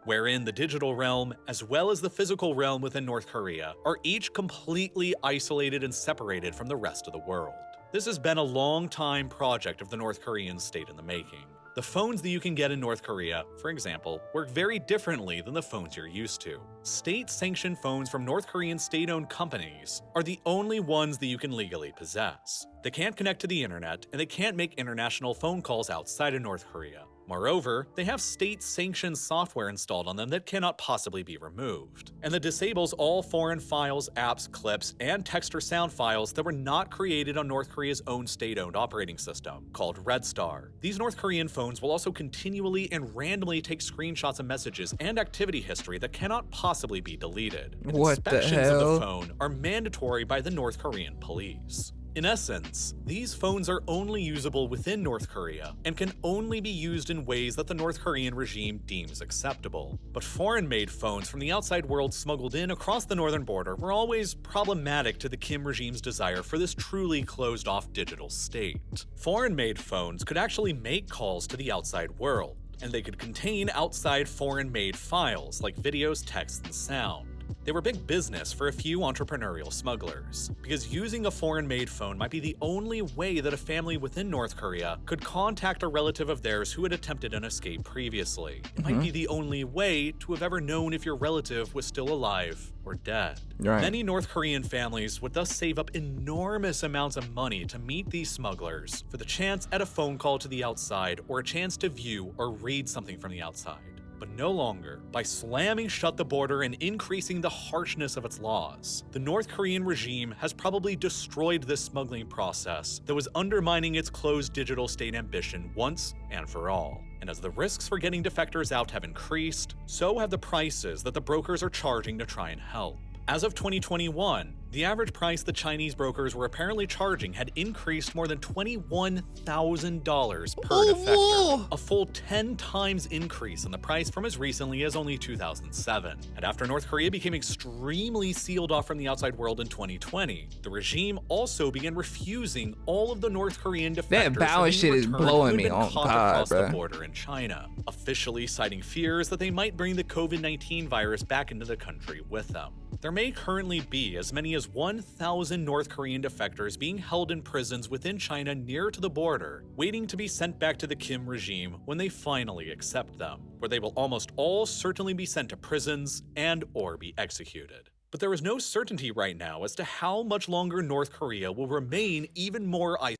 wherein the digital realm, as well as the physical realm within North Korea, are each completely isolated and separated from the rest of the world. This has been a long-time project of the North Korean state in the making. The phones that you can get in North Korea, for example, work very differently than the phones you're used to. State-sanctioned phones from North Korean state-owned companies are the only ones that you can legally possess. They can't connect to the internet, and they can't make international phone calls outside of North Korea. Moreover, they have state-sanctioned software installed on them that cannot possibly be removed, and that disables all foreign files, apps, clips, and text or sound files that were not created on North Korea's own state-owned operating system, called Red Star. These North Korean phones will also continually and randomly take screenshots of messages and activity history that cannot possibly be deleted. And What the inspections of hell? the phone are mandatory by the North Korean police. In essence, these phones are only usable within North Korea and can only be used in ways that the North Korean regime deems acceptable. But foreign-made phones from the outside world smuggled in across the northern border were always problematic to the Kim regime's desire for this truly closed-off digital state. Foreign-made phones could actually make calls to the outside world, and they could contain outside foreign-made files like videos, text, and sound. They were big business for a few entrepreneurial smugglers, because using a foreign-made phone might be the only way that a family within North Korea could contact a relative of theirs who had attempted an escape previously. It might be the only way to have ever known if your relative was still alive or dead. Right. Many North Korean families would thus save up enormous amounts of money to meet these smugglers for the chance at a phone call to the outside or a chance to view or read something from the outside. But no longer. By slamming shut the border and increasing the harshness of its laws, the North Korean regime has probably destroyed this smuggling process that was undermining its closed digital state ambition once and for all. And as the risks for getting defectors out have increased, so have the prices that the brokers are charging to try and help. As of 2021, the average price the Chinese brokers were apparently charging had increased more than $21,000 per defector, a full 10 times increase in the price from as recently as only 2007. And after North Korea became extremely sealed off from the outside world in 2020, the regime also began refusing all of the North Korean defectors That balance shit is blowing me on across the bro. border in China, officially citing fears that they might bring the COVID-19 virus back into the country with them. There may currently be as many as 1,000 North Korean defectors being held in prisons within China near to the border, waiting to be sent back to the Kim regime when they finally accept them, where they will almost all certainly be sent to prisons and or be executed. But there is no certainty right now as to how much longer North Korea will remain even more isolated.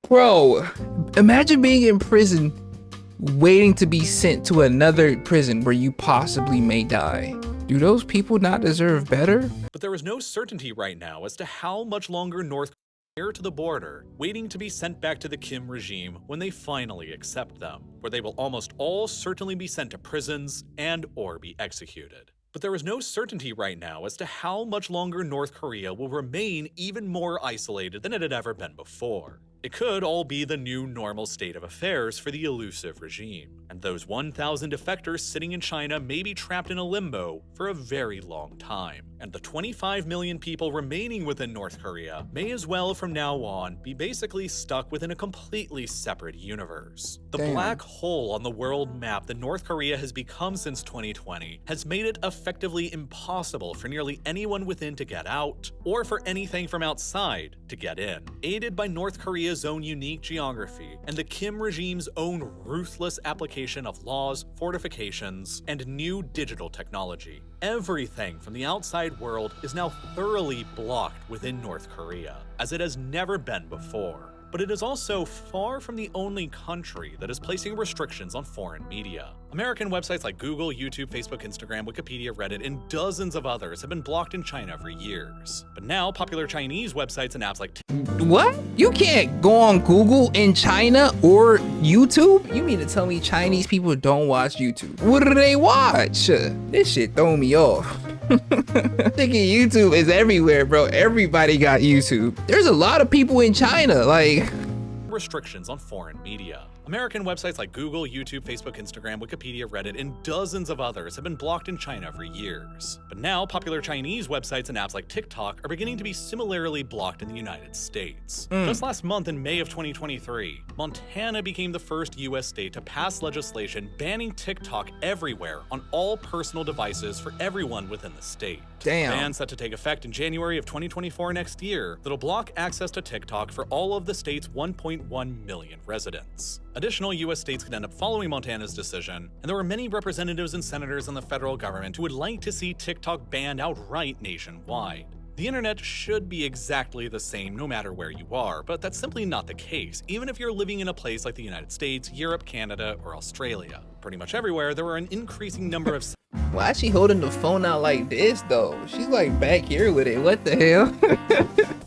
Bro, imagine being in prison waiting to be sent to another prison where you possibly may die. Do those people not deserve better? But there is no certainty right now as to how much longer North Korea near to the border, waiting to be sent back to the Kim regime when they finally accept them, where they will almost all certainly be sent to prisons and or be executed. But there is no certainty right now as to how much longer North Korea will remain even more isolated than it had ever been before. It could all be the new normal state of affairs for the elusive regime, and those 1,000 defectors sitting in China may be trapped in a limbo for a very long time. And the 25 million people remaining within North Korea may as well from now on be basically stuck within a completely separate universe. The Damn. black hole on the world map that North Korea has become since 2020 has made it effectively impossible for nearly anyone within to get out, or for anything from outside to get in. Aided by North Korea's Korea's own unique geography and the Kim regime's own ruthless application of laws, fortifications, and new digital technology. Everything from the outside world is now thoroughly blocked within North Korea, as it has never been before. But it is also far from the only country that is placing restrictions on foreign media. American websites like Google, YouTube, Facebook, Instagram, Wikipedia, Reddit, and dozens of others have been blocked in China for years. But now, popular Chinese websites and apps like What? You can't go on Google in China or YouTube? You mean to tell me Chinese people don't watch YouTube? What do they watch? This shit throw me off. Thinking YouTube is everywhere, bro. Everybody got YouTube. There's a lot of people in China, like... restrictions on foreign media. American websites like Google, YouTube, Facebook, Instagram, Wikipedia, Reddit, and dozens of others have been blocked in China for years. But now, popular Chinese websites and apps like TikTok are beginning to be similarly blocked in the United States. Just last month, in May of 2023, Montana became the first US state to pass legislation banning TikTok everywhere on all personal devices for everyone within the state. Damn. Ban set to take effect in January of 2024 next year that'll block access to TikTok for all of the state's 1.1 million residents. Additional US states could end up following Montana's decision, and there were many representatives and senators in the federal government who would like to see TikTok banned outright nationwide. The internet should be exactly the same no matter where you are, but that's simply not the case, even if you're living in a place like the United States, Europe, Canada, or Australia. Pretty much everywhere, there are an increasing number of Why is she holding the phone out like this, though? She's like back here with it. What the hell?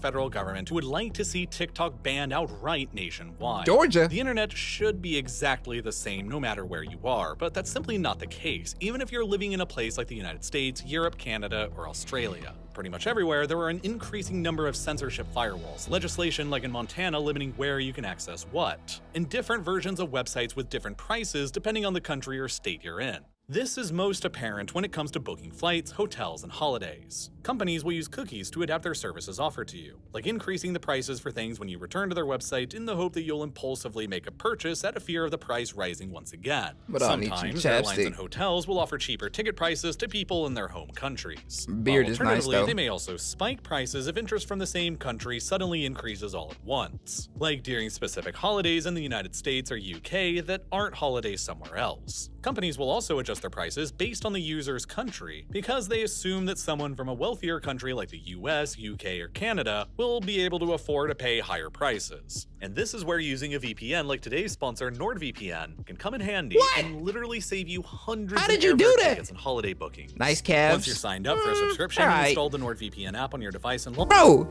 federal government who would like to see TikTok banned outright nationwide. Georgia. The internet should be exactly the same no matter where you are, but that's simply not the case, even if you're living in a place like the United States, Europe, Canada, or Australia. Pretty much everywhere, there are an increasing number of censorship firewalls, legislation like in Montana limiting where you can access what, and different versions of websites with different prices depending on the country or state you're in. This is most apparent when it comes to booking flights, hotels, and holidays. Companies will use cookies to adapt their services offered to you, like increasing the prices for things when you return to their website in the hope that you'll impulsively make a purchase out of fear of the price rising once again. But sometimes airlines and hotels will offer cheaper ticket prices to people in their home countries. Beard is nice, though. They may also spike prices if interest from the same country suddenly increases all at once, like during specific holidays in the United States or UK that aren't holidays somewhere else. Companies will also adjust their prices based on the user's country because they assume that someone from a wealthier country like the US, UK, or Canada will be able to afford to pay higher prices. And this is where using a VPN like today's sponsor NordVPN can come in handy and literally save you hundreds of airfare tickets and holiday bookings. Nice, Cavs. Once you're signed up for a subscription, install the NordVPN app on your device and Bro,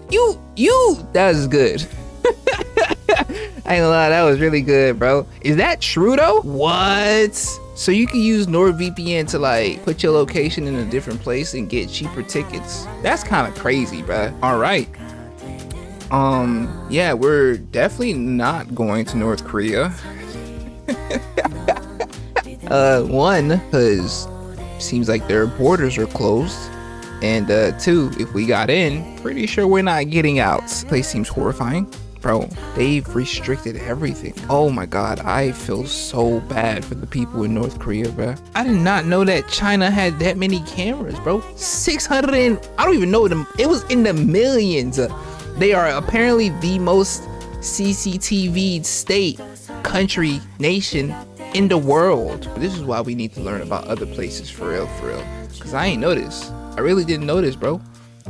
that was good. I ain't gonna lie, that was really good, bro. Is that true though? What? So you can use NordVPN to like put your location in a different place and get cheaper tickets? That's kind of crazy, bro. All right. Yeah, we're definitely not going to North Korea. One, because seems like their borders are closed. And two, if we got in, pretty sure we're not getting out. This place seems horrifying. Bro, they've restricted everything. Oh my god, I feel so bad for the people in North Korea, bro. I did not know that China had that many cameras, bro. 600 and I don't even know them. It was in the millions. They are apparently the most CCTV'd state, country, nation in the world. This is why we need to learn about other places for real. Because I ain't know this. I really didn't know this, bro.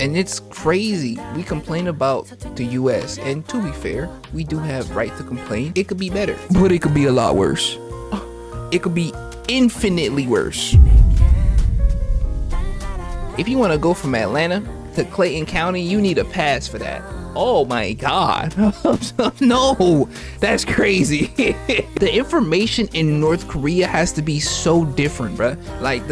And it's crazy. We complain about the US, and to be fair, we do have right to complain. It could be better, but it could be a lot worse. It could be infinitely worse. If you want to go from Atlanta to Clayton County, you need a pass for that. Oh my god. No, that's crazy. The information in North Korea has to be so different, bruh. Like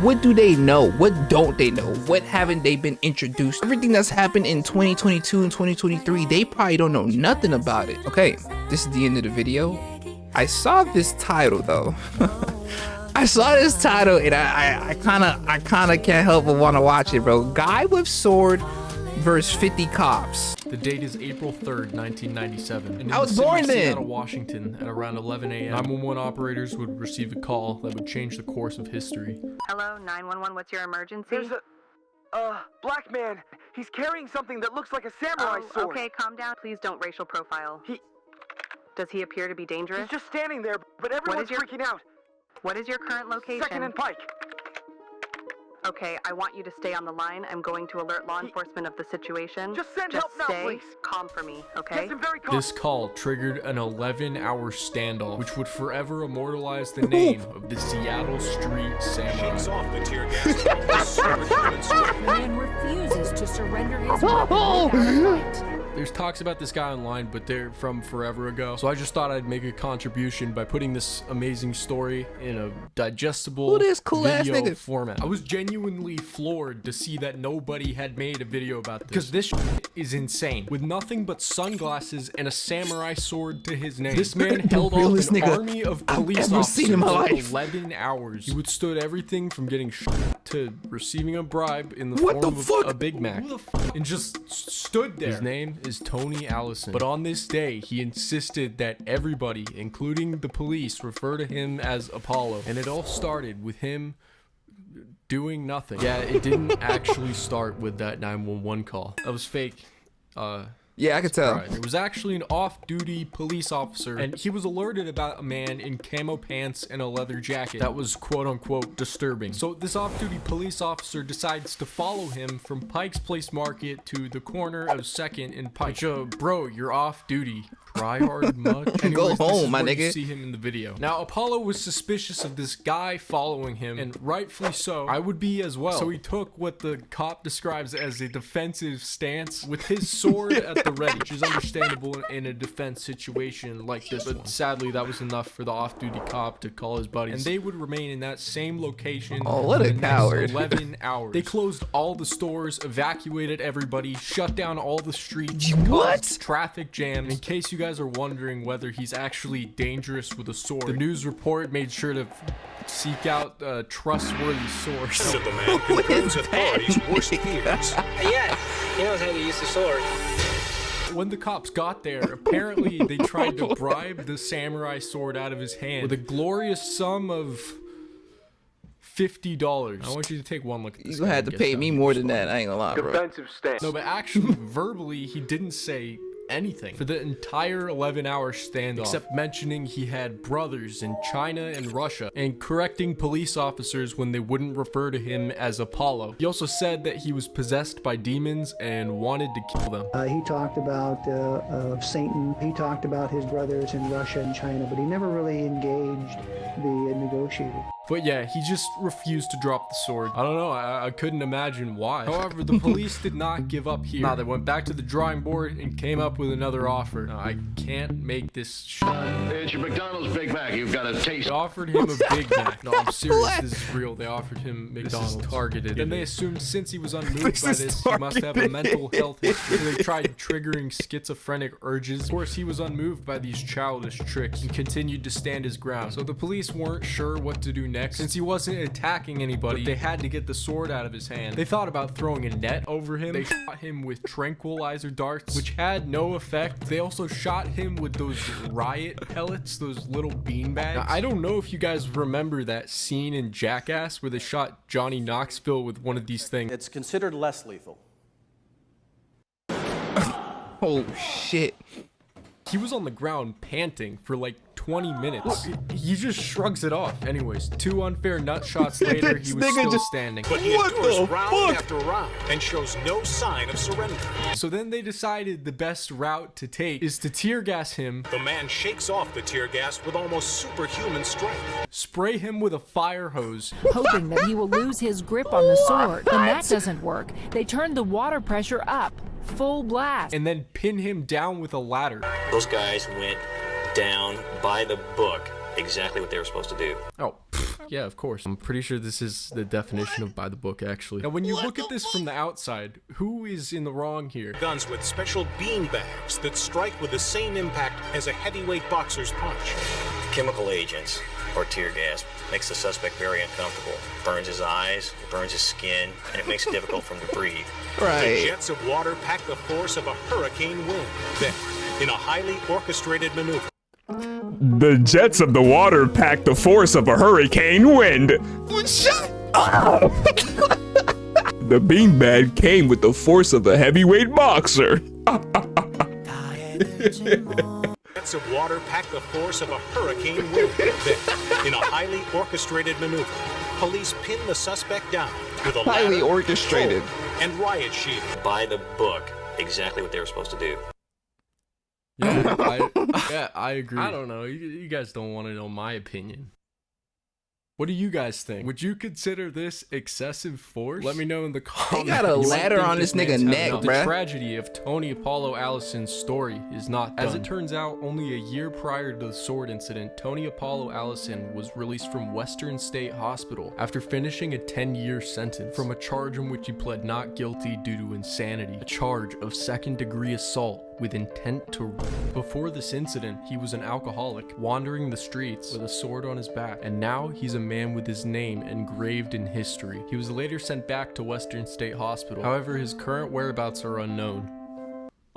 what do they know? What don't they know? What haven't they been introduced? Everything that's happened in 2022 and 2023, they probably don't know nothing about it. Okay, this is the end of the video. I saw this title though. I saw this title and I kind of can't help but want to watch it, bro. Guy with sword versus 50 cops. The date is April 3rd, 1997. And I was born then. Seattle, Washington, at around 11 a.m., 911 operators would receive a call that would change the course of history. Hello, 911, what's your emergency? There's Black man. He's carrying something that looks like a samurai sword. Okay, calm down. Please don't racial profile. Does he appear to be dangerous? He's just standing there, but everyone's freaking out. What is your current location? 2nd and Pike. Okay, I want you to stay on the line. I'm going to alert law enforcement of the situation. Just send help now, please. Calm for me, okay? Yes, I'm very calm. This call triggered an 11-hour standoff, which would forever immortalize the name of the Seattle Street Samurai. Off the tear gas. The man refuses to surrender his weapon without a fight. There's talks about this guy online, but they're from forever ago. So I just thought I'd make a contribution by putting this amazing story in a digestible Who this cool-ass video nigga? format. I was genuinely floored to see that nobody had made a video about this, because this is insane. With nothing but sunglasses and a samurai sword to his name, this man held off realest an nigga army of I've police ever officers seen in my for life. 11 hours. He withstood everything from getting shot to receiving a bribe in the What form the of fuck? a Big Mac, and just stood there. His name is Tony Allison, but on this day he insisted that everybody, including the police, refer to him as Apollo, and it all started with him doing nothing. Yeah, it didn't actually start with that 911 call. That was fake. Yeah, I could tell. Right. It was actually an off-duty police officer, and he was alerted about a man in camo pants and a leather jacket that was quote-unquote disturbing. So this off-duty police officer decides to follow him from Pike's Place Market to the corner of 2nd and Pike. Which, bro, you're off-duty. Try hard much. Anyways, Go this is home, my where you nigga. see him in the video. Now, Apollo was suspicious of this guy following him, and rightfully so. I would be as well. So he took what the cop describes as a defensive stance with his sword at the ready, which is understandable in a defense situation like this one. But sadly, that was enough for the off-duty cop to call his buddies, and they would remain in that same location Oh, what for a the coward. next 11 hours. They closed all the stores, evacuated everybody, shut down all the streets, What? caused traffic jams. In case you guys are wondering whether he's actually dangerous with a sword, the news report made sure to seek out a trustworthy source. So the man confirms authorities' worst fears. Yes, he knows how to use the sword. When the cops got there, apparently they tried to bribe the samurai sword out of his hand with a glorious sum of $50. I want you to take one look at this. You gonna have to pay me more than that. I ain't gonna lie, bro. Defensive stance. No, but actually, verbally, he didn't say anything for the entire 11-hour standoff, except mentioning he had brothers in China and Russia, and correcting police officers when they wouldn't refer to him as Apollo. He also said that he was possessed by demons and wanted to kill them. He talked about Satan. He talked about his brothers in Russia and China, but he never really engaged the negotiator. But yeah, he just refused to drop the sword. I don't know, I couldn't imagine why. However, the police did not give up here. Nah, they went back to the drawing board and came up with another offer. Now, I can't make this shit. It's your McDonald's Big Mac. You've got a taste. They offered him a Big Mac. No, I'm serious, this is real. They offered him McDonald's. This is targeted. Then they assumed since he was unmoved by this, he must have a mental health issue. So they tried triggering schizophrenic urges. Of course, he was unmoved by these childish tricks and continued to stand his ground. So the police weren't sure what to do next, since he wasn't attacking anybody. But they had to get the sword out of his hand. They thought about throwing a net over him. They shot him with tranquilizer darts, which had no effect. They also shot him with those riot pellets, those little beanbags. Now, I don't know if you guys remember that scene in Jackass where they shot Johnny Knoxville with one of these things. It's considered less lethal. Oh shit. He was on the ground panting for like 20 minutes. He just shrugs it off. Anyways, 2 unfair nut shots later, he was still standing. But he endures round after round and shows no sign of surrender. So then they decided the best route to take is to tear gas him. The man shakes off the tear gas with almost superhuman strength. Spray him with a fire hose. Hoping that he will lose his grip on the sword. When that doesn't work, they turn the water pressure up. Full blast. And then pin him down with a ladder. Those guys went down by the book exactly what they were supposed to do. Oh, yeah, of course. I'm pretty sure this is the definition of by the book, actually. Now, when you look at this from the outside, who is in the wrong here? Guns with special bean bags that strike with the same impact as a heavyweight boxer's punch. Chemical agents, or tear gas, makes the suspect very uncomfortable. Burns his eyes, it burns his skin, and it makes it difficult for him to breathe. Right. The jets of water pack the force of a hurricane wind. Then, in a highly orchestrated maneuver, the jets of the water pack the force of a hurricane wind. Shut up! The beanbag came with the force of a heavyweight boxer. Jets of water packed the force of a hurricane wind. Then, in a highly orchestrated maneuver, police pinned the suspect down with a Highly ladder, orchestrated. pole, and riot shield. By the book, exactly what they were supposed to do. Yeah, I agree. I don't know. You guys don't want to know my opinion. What do you guys think? Would you consider this excessive force? Let me know in the comments. They got a ladder on this nigga neck, bruh. The tragedy of Tony Apollo Allison's story is not done. As it turns out, only a year prior to the sword incident, Tony Apollo Allison was released from Western State Hospital after finishing a 10-year sentence from a charge in which he pled not guilty due to insanity, a charge of second-degree assault with intent to rape. Before this incident, he was an alcoholic, wandering the streets with a sword on his back, and now he's a man with his name engraved in history. He was later sent back to Western State Hospital. However, his current whereabouts are unknown.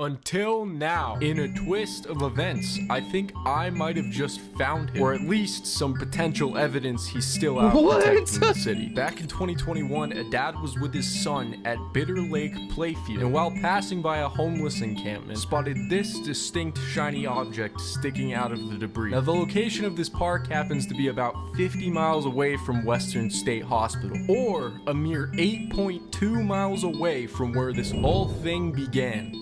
Until now, in a twist of events, I think I might have just found him, or at least some potential evidence he's still out protecting the city. Back in 2021, a dad was with his son at Bitter Lake Playfield, and while passing by a homeless encampment, spotted this distinct shiny object sticking out of the debris. Now, the location of this park happens to be about 50 miles away from Western State Hospital, or a mere 8.2 miles away from where this whole thing began.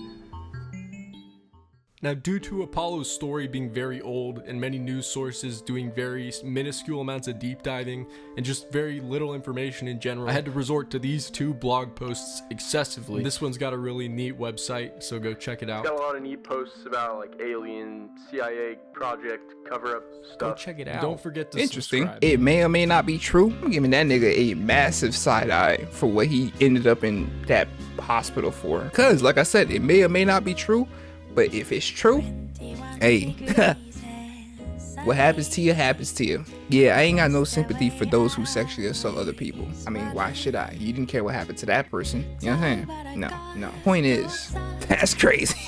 Now, due to Apollo's story being very old and many news sources doing very minuscule amounts of deep diving and just very little information in general, I had to resort to these two blog posts excessively. This one's got a really neat website, so go check it out. Got a lot of neat posts about like alien, CIA project, cover-up stuff. Go check it out. Don't forget to Interesting. subscribe. It may or may not be true. I'm giving that nigga a massive side eye for what he ended up in that hospital for. Because, like I said, it may or may not be true. But if it's true, hey, what happens to you, happens to you. Yeah, I ain't got no sympathy for those who sexually assault other people. I mean, why should I? You didn't care what happened to that person. You know what I'm saying? No. Point is, that's crazy.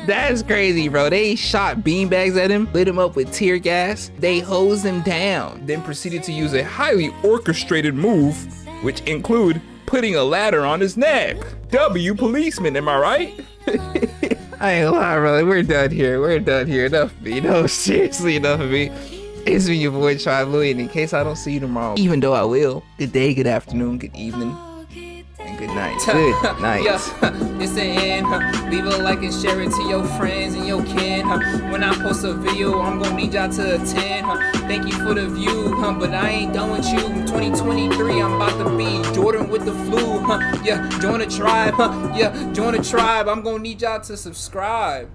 That's crazy, bro. They shot beanbags at him, lit him up with tear gas. They hosed him down, then proceeded to use a highly orchestrated move, which include putting a ladder on his neck. W policeman, am I right? I ain't gonna lie, brother. We're done here. Enough of me. No, seriously, enough of me. It's been your boy, Loui, and in case I don't see you tomorrow, even though I will, good day, good afternoon, good evening, and good night. Good night. Yeah, it's the end. Leave a like and share it to your friends and your kin. When I post a video, I'm gonna need y'all to attend. Thank you for the view, but I ain't done with you. 2023, I'm about to be Jordan with the flu. Yeah, join the tribe. Yeah, join the tribe. I'm gonna need y'all to subscribe.